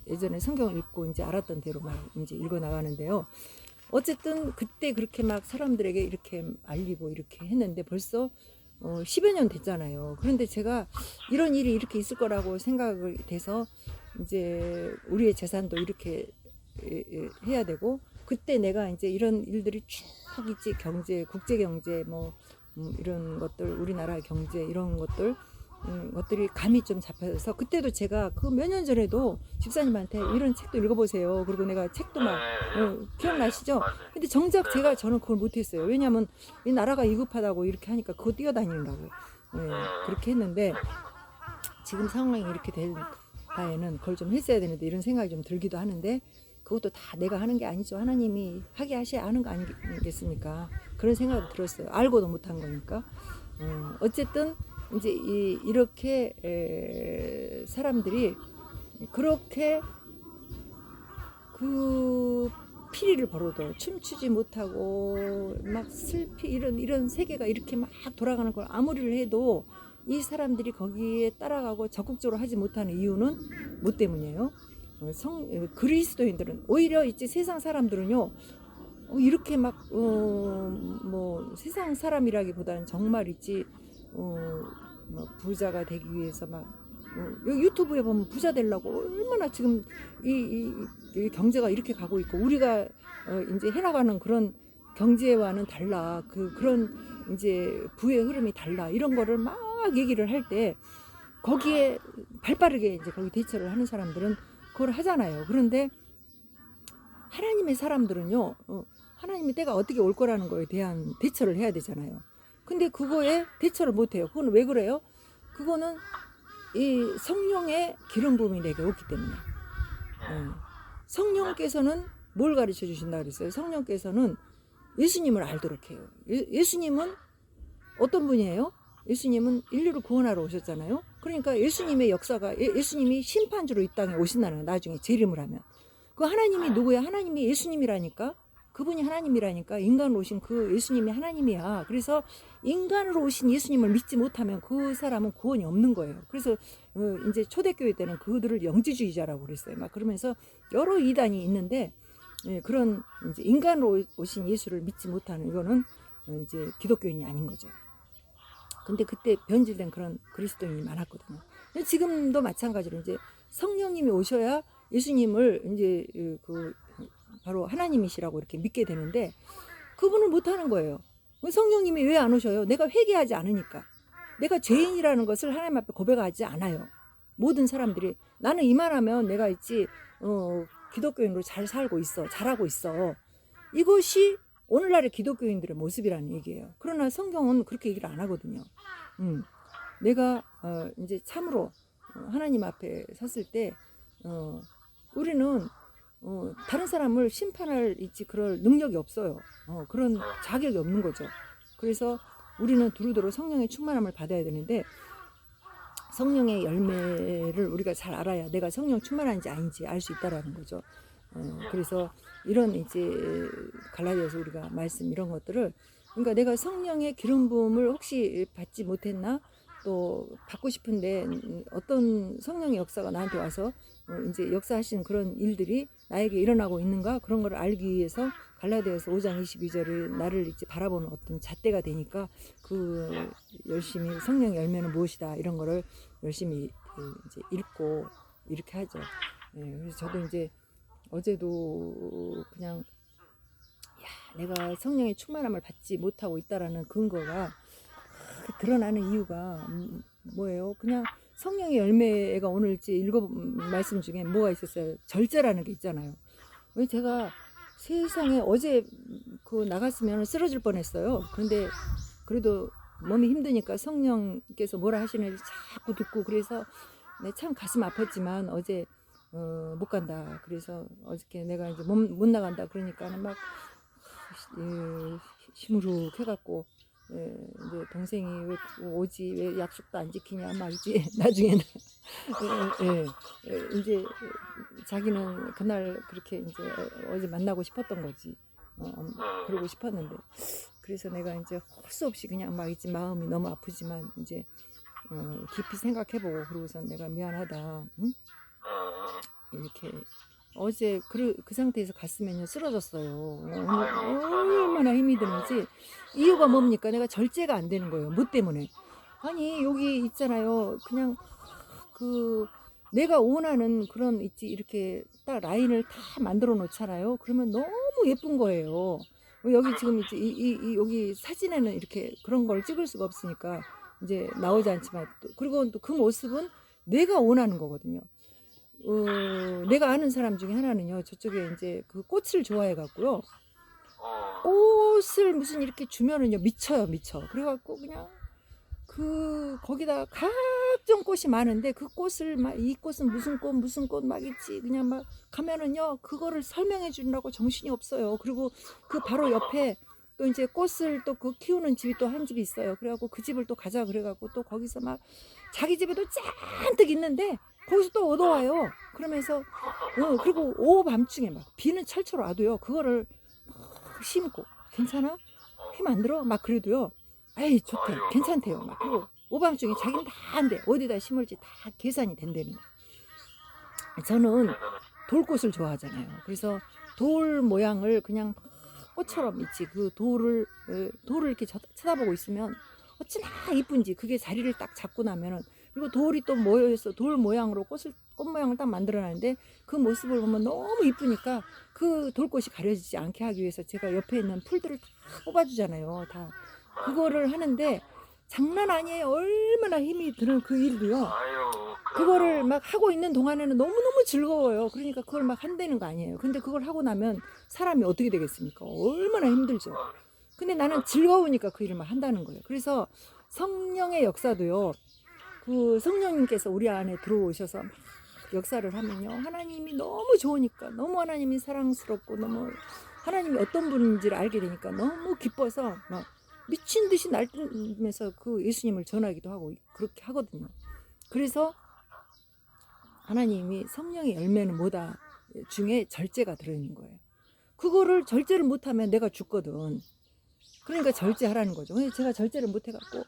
예전에 성경을 읽고 이제 알았던 대로 막 이제 읽어 나가는데요. 어쨌든 그때 그렇게 막 사람들에게 이렇게 알리고 이렇게 했는데 벌써 10여 년 됐잖아요. 그런데 제가 이런 일이 이렇게 있을 거라고 생각이 돼서 이제 우리의 재산도 이렇게 해야 되고 그때 내가 이제 이런 일들이 쭉 있지 국제 경제 뭐 이런 것들 우리나라의 경제 이런 것들이 감이 좀 잡혀서 그때도 제가 그 몇 년 전에도 집사님한테 이런 책도 읽어보세요. 그리고 내가 책도 막 기억나시죠? 근데 정작 저는 그걸 못했어요. 왜냐하면 이 나라가 위급하다고 이렇게 하니까 그거 뛰어다니느라고 그렇게 했는데 지금 상황이 이렇게 될 바에는 그걸 좀 했어야 되는데 이런 생각이 좀 들기도 하는데 그것도 다 내가 하는 게 아니죠. 하나님이 하게 하셔야 하는 거 아니겠습니까? 그런 생각이 들었어요. 알고도 못한 거니까. 어쨌든 이제 이렇게 사람들이 그렇게 그 피리를 벌어도 춤추지 못하고 막 슬피 이런 세계가 이렇게 막 돌아가는 걸 아무리를 해도 이 사람들이 거기에 따라가고 적극적으로 하지 못하는 이유는 뭐 때문이에요? 그리스도인들은 오히려 있지 세상 사람들은요 이렇게 막 뭐 세상 사람이라기보다는 정말 있지 뭐 부자가 되기 위해서 막 여기 유튜브에 보면 부자 되려고 얼마나 지금 이 경제가 이렇게 가고 있고 우리가 이제 해나가는 그런 경제와는 달라. 그런 이제 부의 흐름이 달라. 이런 거를 막 얘기를 할 때 거기에 발빠르게 이제 거기 대처를 하는 사람들은 그걸 하잖아요. 그런데 하나님의 사람들은요, 하나님의 때가 어떻게 올 거라는 거에 대한 대처를 해야 되잖아요. 근데 그거에 대처를 못 해요. 그거는 왜 그래요? 그거는 이 성령의 기름 부음이 내게 없기 때문에. 성령께서는 뭘 가르쳐 주신다 그랬어요? 성령께서는 예수님을 알도록 해요. 예수님은 어떤 분이에요? 예수님은 인류를 구원하러 오셨잖아요. 그러니까 예수님의 역사가 예수님이 심판주로 이 땅에 오신다는 거예요. 나중에 재림을 하면. 그 하나님이 누구야? 하나님이 예수님이라니까. 그분이 하나님이라니까. 인간으로 오신 그 예수님이 하나님이야. 그래서 인간으로 오신 예수님을 믿지 못하면 그 사람은 구원이 없는 거예요. 그래서 이제 초대교회 때는 그들을 영지주의자라고 그랬어요. 막 그러면서 여러 이단이 있는데 그런 이제 인간으로 오신 예수를 믿지 못하는 이거는 이제 기독교인이 아닌 거죠. 근데 그때 변질된 그런 그리스도인이 많았거든요. 지금도 마찬가지로 이제 성령님이 오셔야 예수님을 이제 그 바로 하나님이시라고 이렇게 믿게 되는데 그분을 못 하는 거예요. 성령님이 왜 안 오셔요? 내가 회개하지 않으니까. 내가 죄인이라는 것을 하나님 앞에 고백하지 않아요. 모든 사람들이 나는 이만하면 내가 있지 기독교인으로 잘 살고 있어. 잘하고 있어. 이것이 오늘날의 기독교인들의 모습이라는 얘기예요. 그러나 성경은 그렇게 얘기를 안 하거든요. 내가 이제 참으로 하나님 앞에 섰을 때 우리는 다른 사람을 심판할 그럴 능력이 없어요. 그런 자격이 없는 거죠. 그래서 우리는 두루두루 성령의 충만함을 받아야 되는데 성령의 열매를 우리가 잘 알아야 내가 성령 충만한지 아닌지 알 수 있다라는 거죠. 그래서 이런 이제 갈라디아서 우리가 말씀 이런 것들을 그러니까 내가 성령의 기름 부음을 혹시 받지 못했나 또 받고 싶은데 어떤 성령의 역사가 나한테 와서 이제 역사하시는 그런 일들이 나에게 일어나고 있는가 그런 걸 알기 위해서 갈라디아서 5장 22절을 나를 이제 바라보는 어떤 잣대가 되니까 그 열심히 성령 열매는 무엇이다 이런 거를 열심히 이제 읽고 이렇게 하죠. 그래서 저도 이제 어제도 그냥 야 내가 성령의 충만함을 받지 못하고 있다라는 근거가 드러나는 이유가 뭐예요? 그냥 성령의 열매가 오늘 읽어본 말씀 중에 뭐가 있었어요? 절제라는 게 있잖아요. 왜 제가 세상에 어제 그 나갔으면 쓰러질 뻔했어요. 그런데 그래도 몸이 힘드니까 성령께서 뭐라 하시는지 자꾸 듣고 그래서 참 가슴 아팠지만 어제 못 간다. 그래서 어저께 내가 이제 못 나간다. 그러니까는 막 시무룩 해갖고 이제 동생이 왜 오지 왜 약속도 안 지키냐 막 이제 나중에는 이제 자기는 그날 그렇게 이제 어제 만나고 싶었던 거지. 그러고 싶었는데 그래서 내가 이제 할 수 없이 그냥 막 있지 마음이 너무 아프지만 이제 깊이 생각해보고 그러고서 내가 미안하다. 응? 이렇게 어제 그 상태에서 갔으면요 쓰러졌어요. 얼마나 힘이 드는지. 이유가 뭡니까? 내가 절제가 안 되는 거예요. 뭐 때문에? 아니 여기 있잖아요. 그냥 그 내가 원하는 그런 있지 이렇게 딱 라인을 다 만들어 놓잖아요. 그러면 너무 예쁜 거예요. 여기 지금 이제 여기 사진에는 이렇게 그런 걸 찍을 수가 없으니까 이제 나오지 않지만 또 그리고 또 그 모습은 내가 원하는 거거든요. 내가 아는 사람 중에 하나는요, 저쪽에 이제 그 꽃을 좋아해 갖고요, 꽃을 무슨 이렇게 주면은요, 미쳐요, 미쳐. 그래갖고 그냥 거기다 각종 꽃이 많은데 그 꽃을 막 이 꽃은 무슨 꽃 막 있지. 그냥 막 가면은요, 그거를 설명해 주느라고 정신이 없어요. 그리고 그 바로 옆에 또 이제 꽃을 또 그 키우는 집이 또 한 집이 있어요. 그래갖고 그 집을 또 가자 그래갖고 또 거기서 막 자기 집에도 잔뜩 있는데 거기서 또 얻어와요. 그러면서 그리고 오밤중에 막 비는 철철 와도요. 그거를 막 심고 괜찮아? 힘 안 들어? 막 그래도요. 에이 좋대. 괜찮대요. 막 그리고 오밤중에 자기는 다 안 돼. 어디다 심을지 다 계산이 된다는 거예요. 저는 돌꽃을 좋아하잖아요. 그래서 돌 모양을 그냥 꽃처럼 있지. 그 돌을 이렇게 쳐다보고 있으면 어찌나 이쁜지 그게 자리를 딱 잡고 나면은 그리고 돌이 또 모여있어. 돌 모양으로 꽃 모양을 딱 만들어놨는데 그 모습을 보면 너무 이쁘니까 그 돌꽃이 가려지지 않게 하기 위해서 제가 옆에 있는 풀들을 다 뽑아주잖아요. 다 그거를 하는데 장난 아니에요. 얼마나 힘이 드는 그 일도요. 아유, 그거를 막 하고 있는 동안에는 너무너무 즐거워요. 그러니까 그걸 막 한다는 거 아니에요. 근데 그걸 하고 나면 사람이 어떻게 되겠습니까? 얼마나 힘들죠. 근데 나는 즐거우니까 그 일을 막 한다는 거예요. 그래서 성령의 역사도요. 그 성령님께서 우리 안에 들어오셔서 막 역사를 하면요. 하나님이 너무 좋으니까, 너무 하나님이 사랑스럽고, 너무 하나님이 어떤 분인지를 알게 되니까 너무 기뻐서 막 미친 듯이 날뛰면서 그 예수님을 전하기도 하고 그렇게 하거든요. 그래서 하나님이 성령의 열매는 뭐다 중에 절제가 들어있는 거예요. 그거를 절제를 못하면 내가 죽거든. 그러니까 절제하라는 거죠. 근데 제가 절제를 못해갖고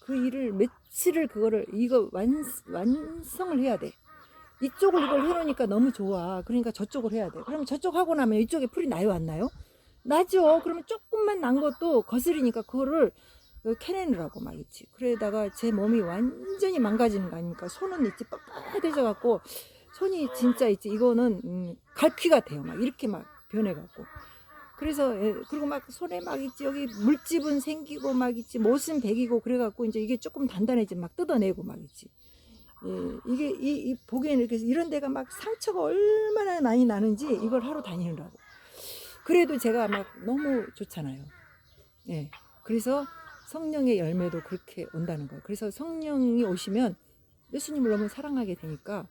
그 일을 며칠을 그거를 이거 완성을 해야 돼. 이쪽을 이걸 해놓으니까 너무 좋아. 그러니까 저쪽을 해야 돼. 그러면 저쪽 하고 나면 이쪽에 풀이 나요, 안 나요? 나죠. 그러면 조금만 난 것도 거스리니까 그거를 캐내느라고 막 있지. 그러다가 제 몸이 완전히 망가지는 거 아닙니까? 손은 있지 뻣뻣해져 갖고 손이 진짜 있지. 이거는 갈퀴 같아요. 막 이렇게 막 변해갖고. 그래서 그리고 막 손에 막 있지. 여기 물집은 생기고 막 있지. 못은 배기고 그래갖고 이제 이게 조금 단단해지 막 뜯어내고 막 있지. 예, 이게 이 보기에는 이렇게 이런 데가 막 상처가 얼마나 많이 나는지 이걸 하러 다니느라고. 그래도 제가 막 너무 좋잖아요. 예. 그래서 성령의 열매도 그렇게 온다는 거예요. 그래서 성령이 오시면 예수님을 너무 사랑하게 되니까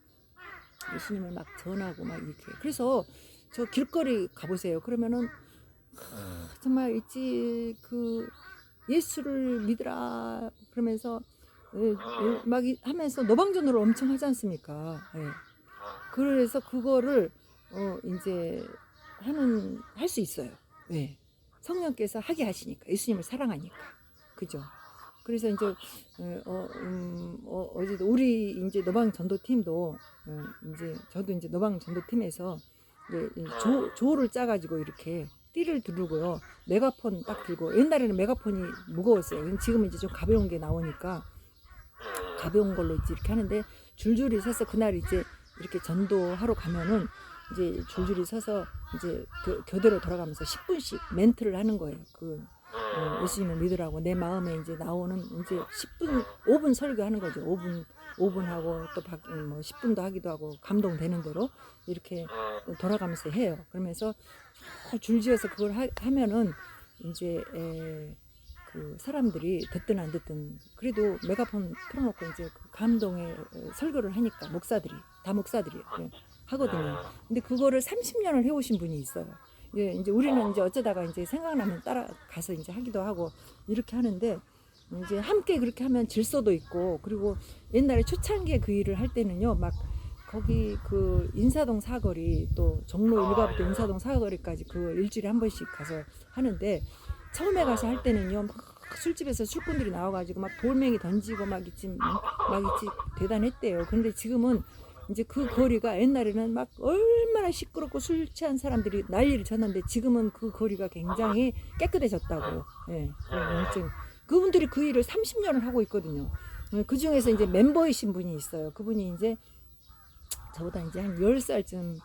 예수님을 막 전하고 막 이렇게. 그래서 저 길거리 가보세요. 그러면은 정말 있지 그 예수를 믿으라 그러면서 막 하면서 노방전으로 엄청 하지 않습니까? 예. 그래서 그거를 이제 할 수 있어요. 네. 성령께서 하게 하시니까 예수님을 사랑하니까 그죠. 그래서 이제 어제도 우리 이제 노방 전도팀도 이제 저도 이제 노방 전도팀에서 이제 조를 짜가지고 이렇게 띠를 두르고요. 메가폰 딱 들고 옛날에는 메가폰이 무거웠어요. 지금 이제 좀 가벼운 게 나오니까 가벼운 걸로 이렇게 하는데 줄줄이 서서 그날 이제 이렇게 전도하러 가면은 이제 줄줄이 서서 이제 교대로 돌아가면서 10분씩 멘트를 하는 거예요. 예수님을 믿으라고 내 마음에 이제 나오는 이제 10분, 5분 설교하는 거죠. 5분 하고 또 뭐 10분도 하기도 하고 감동되는 대로 이렇게 돌아가면서 해요. 그러면서 줄지어서 그걸 하면은 이제 그 사람들이 듣든 안 듣든 그래도 메가폰 틀어놓고 이제 그 감동의 설교를 하니까 다 목사들이 하거든요. 근데 그거를 30년을 해오신 분이 있어요. 예, 이제 우리는 이제 어쩌다가 이제 생각나면 따라가서 이제 하기도 하고 이렇게 하는데 이제 함께 그렇게 하면 질서도 있고 그리고 옛날에 초창기에 그 일을 할 때는요 막 거기 그 인사동 사거리 또 종로 1가부터 인사동 사거리까지 그 일주일에 한 번씩 가서 하는데 처음에 가서 할 때는요 막 술집에서 술꾼들이 나와가지고 막 돌멩이 던지고 막 있지 대단했대요. 그런데 지금은 이제 그 거리가 옛날에는 막 얼마나 시끄럽고 술 취한 사람들이 난리를 쳤는데 지금은 그 거리가 굉장히 깨끗해졌다고. 예. 그분들이 그 일을 30년을 하고 있거든요. 그 중에서 이제 멤버이신 분이 있어요. 그분이 이제 저보다 이제 한 10살쯤,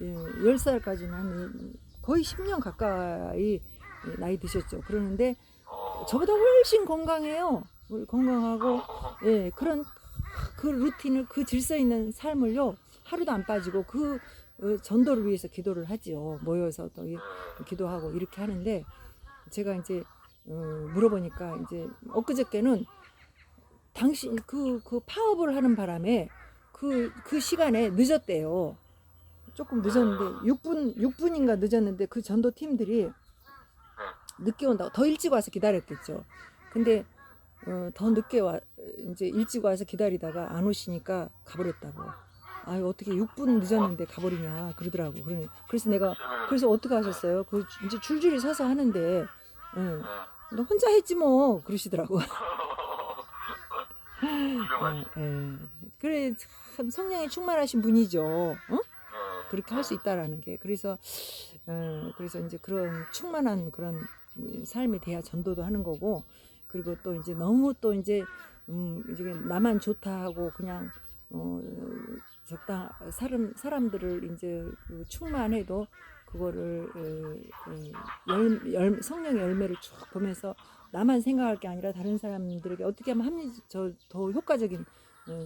10살까지는 한 거의 10년 가까이 나이 드셨죠. 그러는데 저보다 훨씬 건강해요. 건강하고, 예, 그 루틴을 그 질서 있는 삶을요 하루도 안 빠지고 그 전도를 위해서 기도를 하지요. 모여서 또 기도하고 이렇게 하는데 제가 이제 물어보니까 이제 엊그저께는 당신 그 파업을 하는 바람에 그 시간에 늦었대요. 조금 늦었는데 6분인가 늦었는데 그 전도 팀들이 늦게 온다고 더 일찍 와서 기다렸겠죠. 근데 더 늦게 이제 일찍 와서 기다리다가 안 오시니까 가버렸다고. 아유 어떻게 6분 늦었는데 가버리냐 그러더라고. 그래서 내가 그래서 어떻게 하셨어요? 그 이제 줄줄이 서서 하는데 너 혼자 했지 뭐 그러시더라고. 그래 참 성령에 충만하신 분이죠. 그렇게 할 수 있다라는 게 그래서 이제 그런 충만한 그런 삶이 돼야 전도도 하는 거고. 그리고 또 이제 너무 또 이제 이제 나만 좋다 하고 그냥 사람들을 이제 충만해도 그거를 성령의 열매를 쭉 보면서 나만 생각할 게 아니라 다른 사람들에게 어떻게 하면 더 효과적인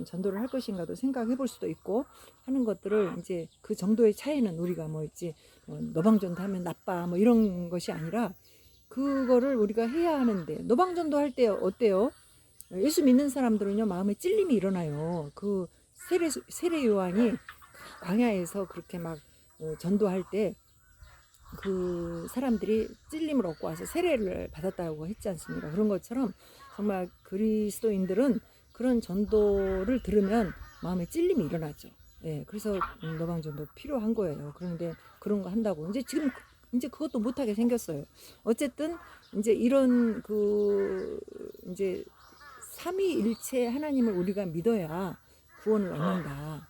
전도를 할 것인가도 생각해 볼 수도 있고 하는 것들을 이제 그 정도의 차이는 우리가 뭐 있지 노방전도 하면 나빠 뭐 이런 것이 아니라 그거를 우리가 해야 하는데 노방전도 할 때 어때요? 예수 믿는 사람들은요 마음에 찔림이 일어나요. 그 세례 요한이 광야에서 그렇게 막 전도할 때 그 사람들이 찔림을 얻고 와서 세례를 받았다고 했지 않습니까? 그런 것처럼 정말 그리스도인들은 그런 전도를 들으면 마음에 찔림이 일어나죠. 예, 그래서 노방전도 필요한 거예요. 그런데 그런 거 한다고 이제 지금 이제 그것도 못하게 생겼어요. 어쨌든 이제 이런 이제 삼위일체 하나님을 우리가 믿어야 구원을 얻는다.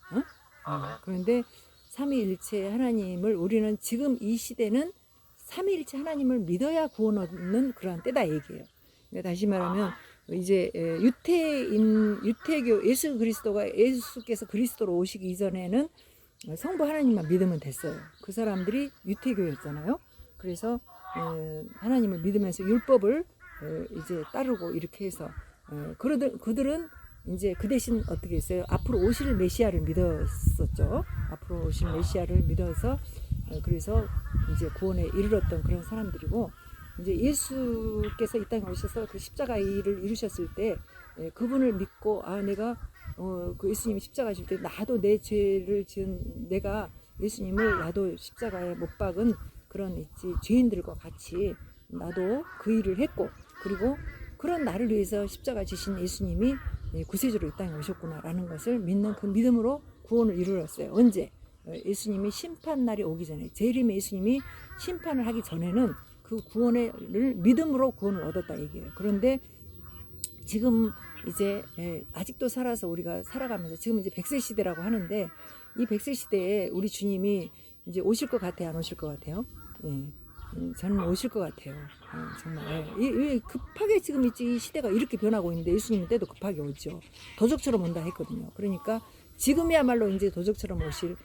그런데 삼위일체 하나님을 우리는 지금 이 시대는 삼위일체 하나님을 믿어야 구원 얻는 그러한 때다 얘기예요. 그러니까 다시 말하면 이제 유태교 예수께서 그리스도로 오시기 이전에는 성부 하나님만 믿으면 됐어요. 그 사람들이 유태교였잖아요. 그래서 하나님을 믿으면서 율법을 이제 따르고 이렇게 해서 그들은 이제 그 대신 어떻게 했어요? 앞으로 오실 메시아를 믿었었죠. 앞으로 오실 메시아를 믿어서 그래서 이제 구원에 이르렀던 그런 사람들이고 이제 예수께서 이 땅에 오셔서 그 십자가 일을 이루셨을 때 그분을 믿고 내가 그 예수님이 십자가 질 때 나도 내 죄를 지은 내가 예수님을 나도 십자가에 못 박은 그런 있지 죄인들과 같이 나도 그 일을 했고 그리고 그런 나를 위해서 십자가 지신 예수님이 구세주로 이 땅에 오셨구나라는 것을 믿는 그 믿음으로 구원을 이루었어요. 언제? 예수님이 심판날이 오기 전에 재림의 예수님이 심판을 하기 전에는 그 구원을 믿음으로 구원을 얻었다 얘기예요. 그런데 지금 이제 아직도 살아서 우리가 살아가면서 지금 이제 100세 시대라고 하는데 이 100세 시대에 우리 주님이 이제 오실 것 같아요? 안 오실 것 같아요? 저는 오실 것 같아요. 정말 급하게 지금 이 시대가 이렇게 변하고 있는데 예수님 때도 급하게 오죠. 도적처럼 온다 했거든요. 그러니까 지금이야말로 이제 도적처럼 오실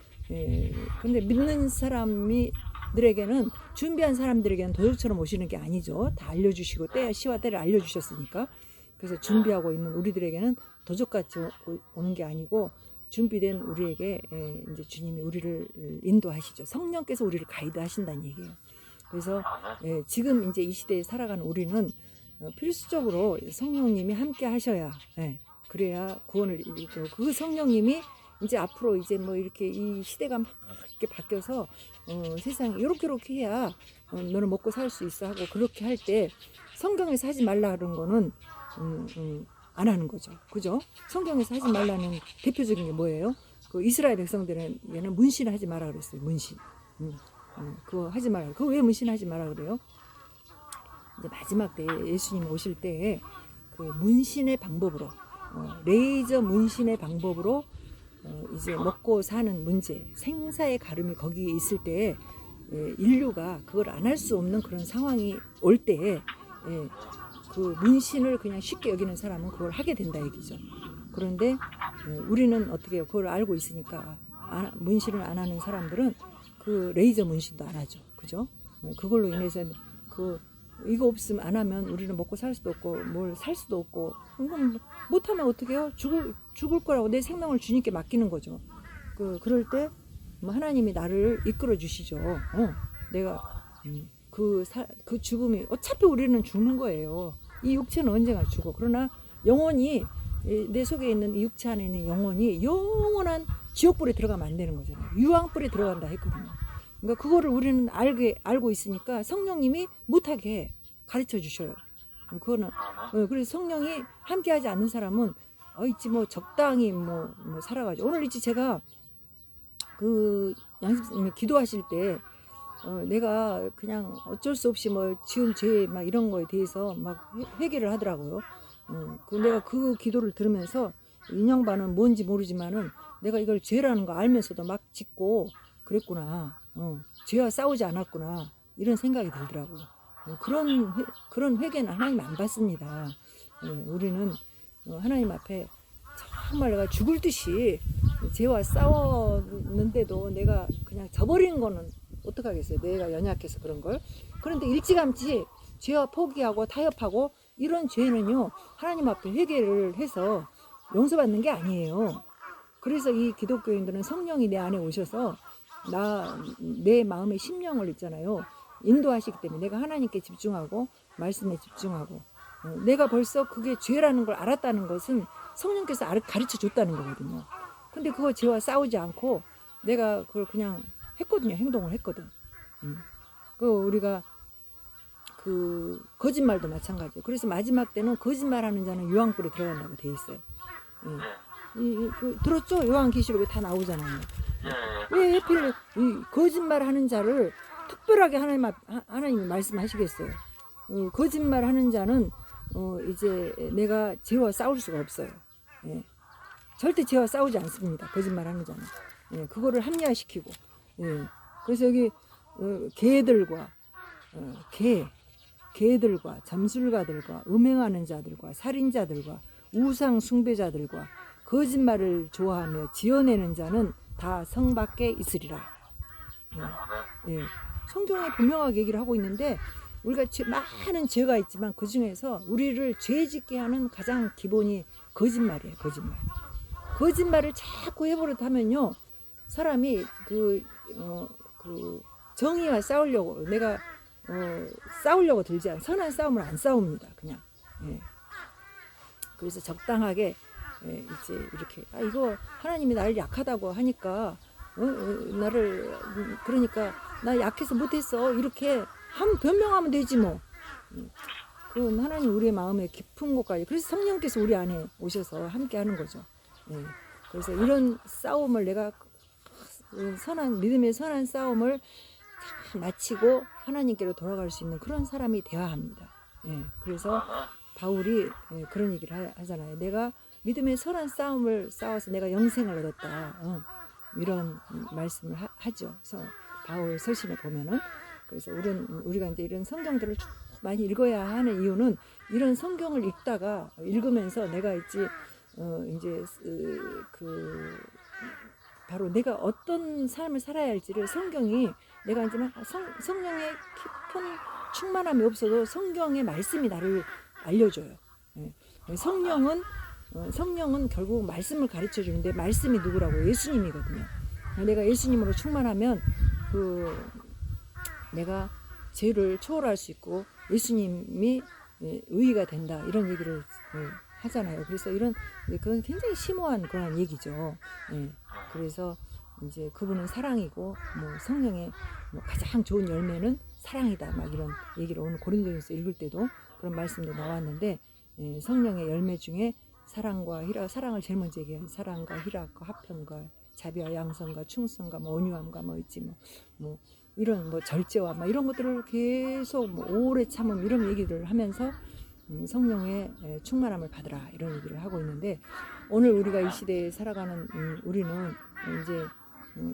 근데 믿는 사람들에게는 준비한 사람들에게는 도적처럼 오시는 게 아니죠. 다 알려주시고 시와 때를 알려주셨으니까 그래서 준비하고 있는 우리들에게는 도적같이 오는 게 아니고 준비된 우리에게 이제 주님이 우리를 인도하시죠. 성령께서 우리를 가이드 하신다는 얘기예요. 그래서 지금 이제 이 시대에 살아가는 우리는 필수적으로 성령님이 함께 하셔야 그래야 구원을 이루죠. 그 성령님이 이제 앞으로 이제 뭐 이렇게 이 시대가 막 이렇게 바뀌어서 세상이 이렇게 해야 너는 먹고 살 수 있어 하고 그렇게 할 때 성경에서 하지 말라 그런 거는 안 하는 거죠. 그죠? 성경에서 하지 말라는 대표적인 게 뭐예요? 그 이스라엘 백성들에게는 문신하지 마라 그랬어요. 문신. 그거 하지 마라. 그거 왜 문신하지 마라 그래요? 이제 마지막 때 예수님 오실 때 그 문신의 방법으로 레이저 문신의 방법으로 이제 먹고 사는 문제, 생사의 가름이 거기에 있을 때 인류가 그걸 안 할 수 없는 그런 상황이 올 때 그 문신을 그냥 쉽게 여기는 사람은 그걸 하게 된다 얘기죠. 그런데 우리는 어떻게 해요? 그걸 알고 있으니까 문신을 안 하는 사람들은 그 레이저 문신도 안 하죠. 그죠? 그걸로 인해서 이거 없으면 안 하면 우리는 먹고 살 수도 없고 뭘 살 수도 없고 이건 못하면 어떻게 해요? 죽을 거라고 내 생명을 주님께 맡기는 거죠. 그럴 때 하나님이 나를 이끌어 주시죠. 내가 그 죽음이 어차피 우리는 죽는 거예요. 이 육체는 언젠가 죽어. 그러나 영혼이 내 속에 있는 이 육체 안에 있는 영혼이 영원한 지옥불에 들어가면 안 되는 거잖아요. 유황불에 들어간다 했거든요. 그러니까 그거를 우리는 알고 있으니까 성령님이 못하게 가르쳐 주셔요. 그거는 그래서 성령이 함께하지 않는 사람은 있지 뭐 적당히 뭐 살아가죠. 오늘 있지 제가 그 양심님 기도하실 때 내가 그냥 어쩔 수 없이 뭐 지은 죄 막 이런 거에 대해서 막 회개를 하더라고요. 내가 그 기도를 들으면서 인형반은 뭔지 모르지만은 내가 이걸 죄라는 거 알면서도 막 짓고 그랬구나. 죄와 싸우지 않았구나. 이런 생각이 들더라고요. 그런 회개는 하나님 안 받습니다. 우리는 하나님 앞에 정말 내가 죽을 듯이 죄와 싸웠는데도 내가 그냥 저버리는 거는 어떡하겠어요. 내가 연약해서 그런 걸. 그런데 일찌감치 죄와 포기하고 타협하고 이런 죄는요 하나님 앞에 회개를 해서 용서받는 게 아니에요. 그래서 이 기독교인들은 성령이 내 안에 오셔서 내 마음의 심령을 있잖아요. 인도하시기 때문에 내가 하나님께 집중하고 말씀에 집중하고 내가 벌써 그게 죄라는 걸 알았다는 것은 성령께서 가르쳐 줬다는 거거든요. 근데 그거 죄와 싸우지 않고 내가 그걸 그냥 했거든요. 행동을 했거든. 그 우리가 그 거짓말도 마찬가지예요. 그래서 마지막 때는 거짓말하는 자는 유황불에 들어간다고 돼 있어요. 들었죠? 요한계시록에 다 나오잖아요. 왜 하필 이 거짓말하는 자를 특별하게 하나님이 말씀하시겠어요? 거짓말하는 자는 이제 내가 죄와 싸울 수가 없어요. 예. 절대 죄와 싸우지 않습니다. 거짓말하는 자는. 예. 그거를 합리화시키고. 예. 그래서 여기 개들과 개들과 점술가들과 음행하는 자들과 살인자들과 우상 숭배자들과 거짓말을 좋아하며 지어내는 자는 다 성 밖에 있으리라. 예. 예. 성경에 분명하게 얘기를 하고 있는데 우리가 많은 죄가 있지만 그 중에서 우리를 죄짓게 하는 가장 기본이 거짓말이에요. 거짓말을 자꾸 해버릇 하면요 사람이 그 정의와 싸우려고 내가 싸우려고 들지 않아 선한 싸움을 안 싸웁니다. 그냥. 예. 그래서 적당하게 이제 이렇게 이거 하나님이 나를 약하다고 하니까 나를 그러니까 나 약해서 못했어 이렇게 변명하면 되지 뭐. 그건 하나님 우리의 마음에 깊은 곳까지 그래서 성령께서 우리 안에 오셔서 함께 하는 거죠. 예. 그래서 이런 싸움을 내가 믿음의 선한 싸움을 잘 마치고 하나님께로 돌아갈 수 있는 그런 사람이 되어야 합니다. 예. 그래서 바울이 그런 얘기를 하잖아요. 내가 믿음의 선한 싸움을 싸워서 내가 영생을 얻었다. 이런 말씀을 하죠. 그래서 바울 서신에 보면은 그래서 우리가 이제 이런 성경들을 쭉 많이 읽어야 하는 이유는 이런 성경을 읽으면서 내가 이제 바로 내가 어떤 삶을 살아야 할지를 성경이 내가 이제 막 성령의 깊은 충만함이 없어도 성경의 말씀이 나를 알려줘요. 예. 성령은 결국 말씀을 가르쳐 주는데 말씀이 누구라고? 예수님이거든요. 내가 예수님으로 충만하면 내가 죄를 초월할 수 있고 예수님이 의의가 된다 이런 얘기를 하잖아요. 그래서 그건 굉장히 심오한 그런 얘기죠. 예. 그래서 이제 그분은 사랑이고 뭐 성령의 가장 좋은 열매는 사랑이다 막 이런 얘기를 오늘 고린도전서 읽을 때도 그런 말씀도 나왔는데 성령의 열매 중에 사랑과 희락, 사랑을 제일 먼저 얘기해요. 사랑과 희락과 화평과 자비와 양선과 충성과 온유함과 뭐 이런 절제와 이런 것들을 계속 오래 참음 이런 얘기를 하면서 성령의 충만함을 받으라 이런 얘기를 하고 있는데 오늘 우리가 이 시대에 살아가는 우리는 이제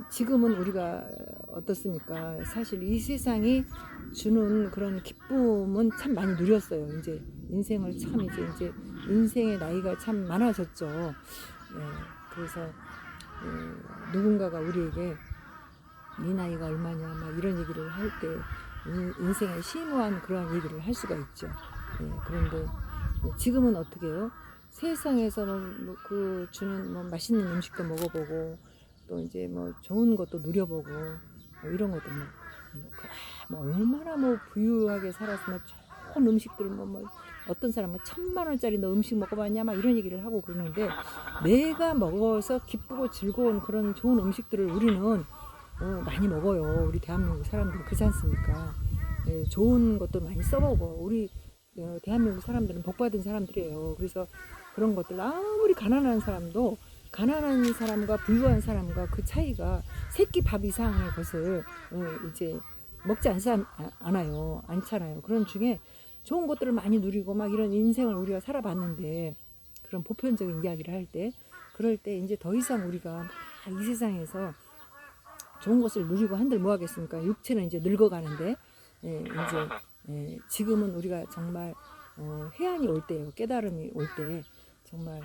지금은 우리가 어떻습니까? 사실 이 세상이 주는 그런 기쁨은 참 많이 누렸어요. 이제 인생을 참 이제 인생의 나이가 참 많아졌죠. 그래서 누군가가 우리에게 네 나이가 얼마냐 막 이런 얘기를 할 때 인생의 심오한 그러한 얘기를 할 수가 있죠. 그런데 지금은 어떻게 해요? 세상에서 그 주는 맛있는 음식도 먹어보고 또 이제 좋은 것도 누려보고 이런 것들 얼마나 부유하게 살아서 좋은 음식들 어떤 사람은 1,000만 원짜리 너 음식 먹어봤냐 막 이런 얘기를 하고 그러는데 내가 먹어서 기쁘고 즐거운 그런 좋은 음식들을 우리는 많이 먹어요. 우리 대한민국 사람들은 그렇지 않습니까? 좋은 것도 많이 써보고 우리 대한민국 사람들은 복받은 사람들이에요. 그래서 그런 것들 아무리 가난한 사람도 가난한 사람과 부유한 사람과 그 차이가 새끼 밥 이상의 것을 이제 먹지 않잖아요. 그런 중에 좋은 것들을 많이 누리고 막 이런 인생을 우리가 살아봤는데 그런 보편적인 이야기를 할 때 그럴 때 이제 더 이상 우리가 이 세상에서 좋은 것을 누리고 한들 뭐 하겠습니까? 육체는 이제 늙어가는데 이제 지금은 우리가 정말 해안이 올 때예요. 깨달음이 올 때 정말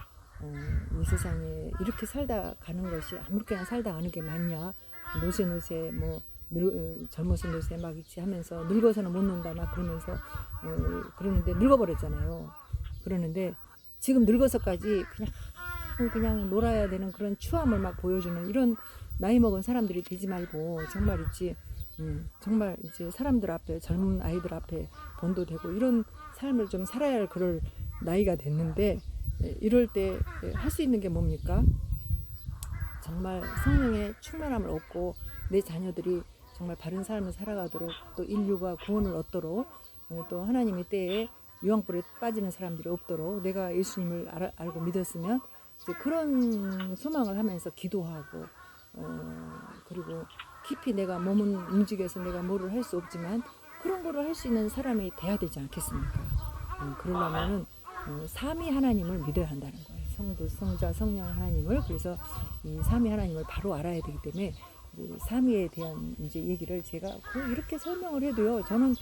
이 세상에 이렇게 살다 가는 것이 아무렇게나 살다 가는 게 맞냐, 노세 뭐 젊어서 노세 막 있지 하면서 늙어서는 못 논다 막 그러면서 그러는데 늙어버렸잖아요. 그러는데 지금 늙어서까지 그냥 놀아야 되는 그런 추함을 막 보여주는 이런 나이 먹은 사람들이 되지 말고 정말 있지, 정말 이제 사람들 앞에, 젊은 아이들 앞에 본도 되고 이런 삶을 좀 살아야 할 그럴 나이가 됐는데, 이럴 때 할 수 있는 게 뭡니까? 정말 성령의 충만함을 얻고 내 자녀들이 정말 바른 삶을 살아가도록, 또 인류가 구원을 얻도록, 또 하나님의 때에 유황불에 빠지는 사람들이 없도록, 내가 예수님을 알고 믿었으면 이제 그런 소망을 하면서 기도하고, 그리고 깊이 내가 몸은 움직여서 내가 뭐를 할 수 없지만 그런 거를 할 수 있는 사람이 돼야 되지 않겠습니까? 그러려면은 삼위 하나님을 믿어야 한다는 거예요. 성부, 성자, 성령 하나님을. 그래서 이 삼위 하나님을 바로 알아야 되기 때문에 삼위에 대한 이제 얘기를 제가 이렇게 설명을 해도요, 저는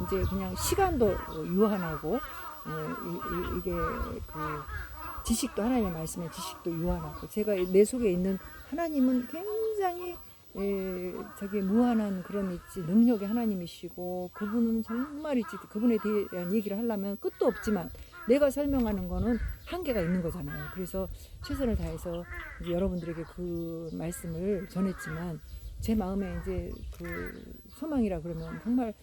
이제 그냥 시간도 유한하고, 이게 그 지식도, 하나님의 말씀의 지식도 유한하고, 제가 내 속에 있는 하나님은 굉장히 저기 무한한 그런 있지, 능력의 하나님이시고, 그분은 정말 있지, 그분에 대한 얘기를 하려면 끝도 없지만 내가 설명하는 거는 한계가 있는 거잖아요. 그래서 최선을 다해서 이제 여러분들에게 그 말씀을 전했지만, 제 마음에 이제 그 소망이라 그러면 정말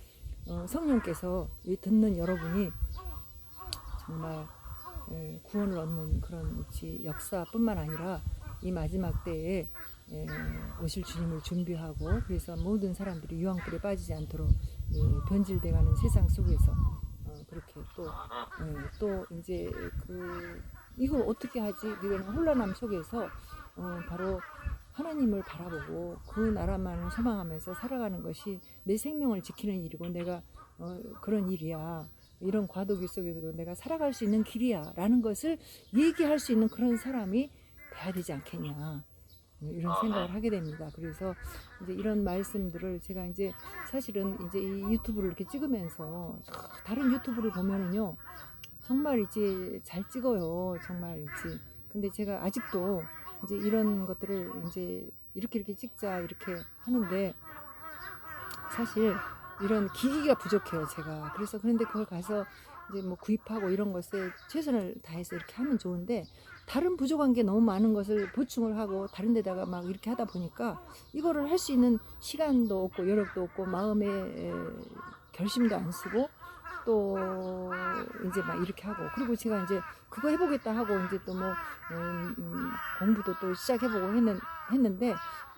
성령께서 이 듣는 여러분이 정말 구원을 얻는 그런 역사뿐만 아니라 이 마지막 때에 오실 주님을 준비하고, 그래서 모든 사람들이 유황불에 빠지지 않도록 변질돼가는 세상 속에서 그렇게 또 이제 이걸 어떻게 하지? 이런 혼란함 속에서 바로 하나님을 바라보고 그 나라만을 소망하면서 살아가는 것이 내 생명을 지키는 일이고, 내가 그런 일이야, 이런 과도기 속에서도 내가 살아갈 수 있는 길이야 라는 것을 얘기할 수 있는 그런 사람이 돼야 되지 않겠냐, 이런 생각을 하게 됩니다. 그래서 이제 이런 말씀들을 제가 이제 사실은 이제 이 유튜브를 이렇게 찍으면서, 다른 유튜브를 보면은요 정말 이제 잘 찍어요, 정말 이제. 근데 제가 아직도 이제 이런 것들을 이제 이렇게 찍자 이렇게 하는데, 사실 이런 기기가 부족해요, 제가. 그래서 그런데 그걸 가서 이제 뭐 구입하고 이런 것에 최선을 다해서 이렇게 하면 좋은데, 다른 부족한 게 너무 많은 것을 보충을 하고 다른 데다가 막 이렇게 하다 보니까 이거를 할 수 있는 시간도 없고 여력도 없고 마음의 결심도 안 쓰고, 또 이제 막 이렇게 하고, 그리고 제가 이제 그거 해보겠다 하고 이제 또 뭐 공부도 또 시작해보고 했는데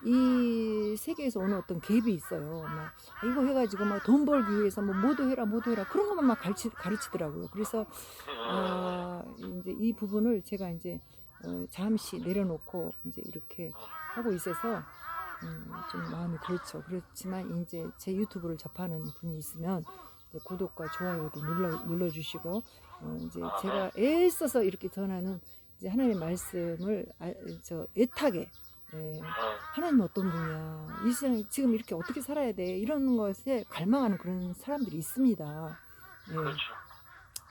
이 세계에서 오는 어떤 갭이 있어요. 막 이거 해가지고 막 돈 벌기 위해서 뭐 뭐도 해라 그런 것만 막 가르치더라고요. 그래서 이제 이 부분을 제가 이제 잠시 내려놓고 이제 이렇게 하고 있어서 좀 마음이 그렇지만 이제 제 유튜브를 접하는 분이 있으면 구독과 좋아요도 눌러주시고, 이제 제가 애써서 이렇게 전하는 이제 하나님의 말씀을 애타게, 하나님 어떤 분이야, 이 세상 지금 이렇게 어떻게 살아야 돼, 이런 것에 갈망하는 그런 사람들이 있습니다. 그렇죠.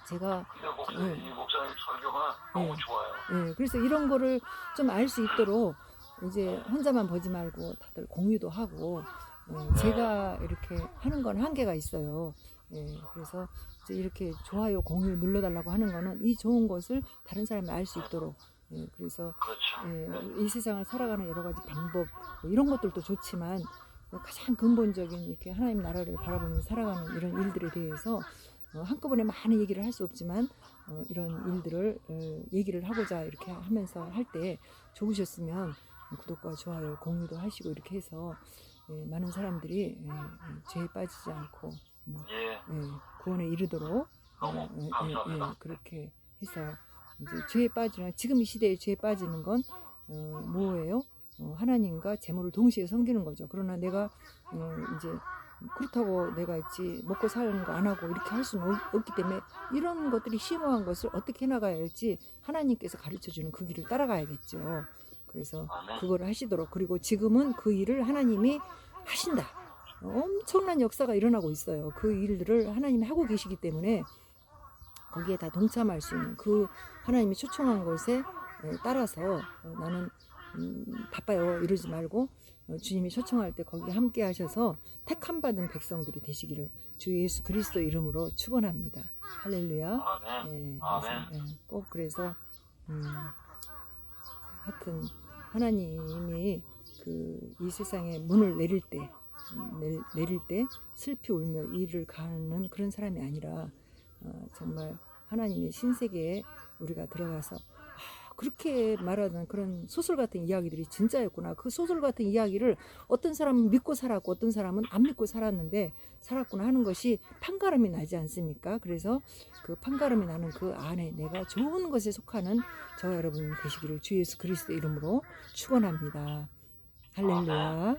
제가 이 목사님 설교가 너무 좋아요. 그래서 이런 거를 좀 알 수 있도록 이제 혼자만 보지 말고 다들 공유도 하고, 제가 이렇게 하는 건 한계가 있어요. 그래서 이제 이렇게 좋아요, 공유 눌러달라고 하는 거는 이 좋은 것을 다른 사람이 알 수 있도록, 그래서 그렇죠. 이 세상을 살아가는 여러 가지 방법, 뭐 이런 것들도 좋지만 가장 근본적인 이렇게 하나님 나라를 바라보면서 살아가는 이런 일들에 대해서 한꺼번에 많은 얘기를 할 수 없지만 이런 일들을 얘기를 하고자 이렇게 하면서 할 때 좋으셨으면 구독과 좋아요, 공유도 하시고 이렇게 해서 많은 사람들이 죄에 빠지지 않고 구원에 이르도록 그렇게 해서 이제 죄에 빠지는, 지금 이 시대에 죄에 빠지는 건 뭐예요? 하나님과 재물을 동시에 섬기는 거죠. 그러나 내가 이제 그렇다고 내가 있지 먹고 사는 거 안 하고 이렇게 할 수는 없기 때문에, 이런 것들이 심오한 것을 어떻게 해나가야 할지 하나님께서 가르쳐주는 그 길을 따라가야겠죠. 그래서 그거를 하시도록, 그리고 지금은 그 일을 하나님이 하신다, 엄청난 역사가 일어나고 있어요. 그 일들을 하나님이 하고 계시기 때문에 거기에 다 동참할 수 있는 그 하나님이 초청한 것에 따라서 나는 바빠요 이러지 말고 주님이 초청할 때 거기에 함께 하셔서 택함 받은 백성들이 되시기를 주 예수 그리스도 이름으로 축원합니다. 할렐루야. 아멘. 꼭 그래서 하여튼 하나님이 이 세상에 문을 내릴 때 슬피 울며 이를 가는 그런 사람이 아니라 정말 하나님의 신세계에 우리가 들어가서 그렇게 말하는 그런 소설 같은 이야기들이 진짜였구나. 그 소설 같은 이야기를 어떤 사람은 믿고 살았고 어떤 사람은 안 믿고 살았구나 하는 것이 판가름이 나지 않습니까? 그래서 그 판가름이 나는 그 안에 내가 좋은 것에 속하는 저와 여러분 되시기를 주 예수 그리스도 이름으로 축원합니다. 할렐루야.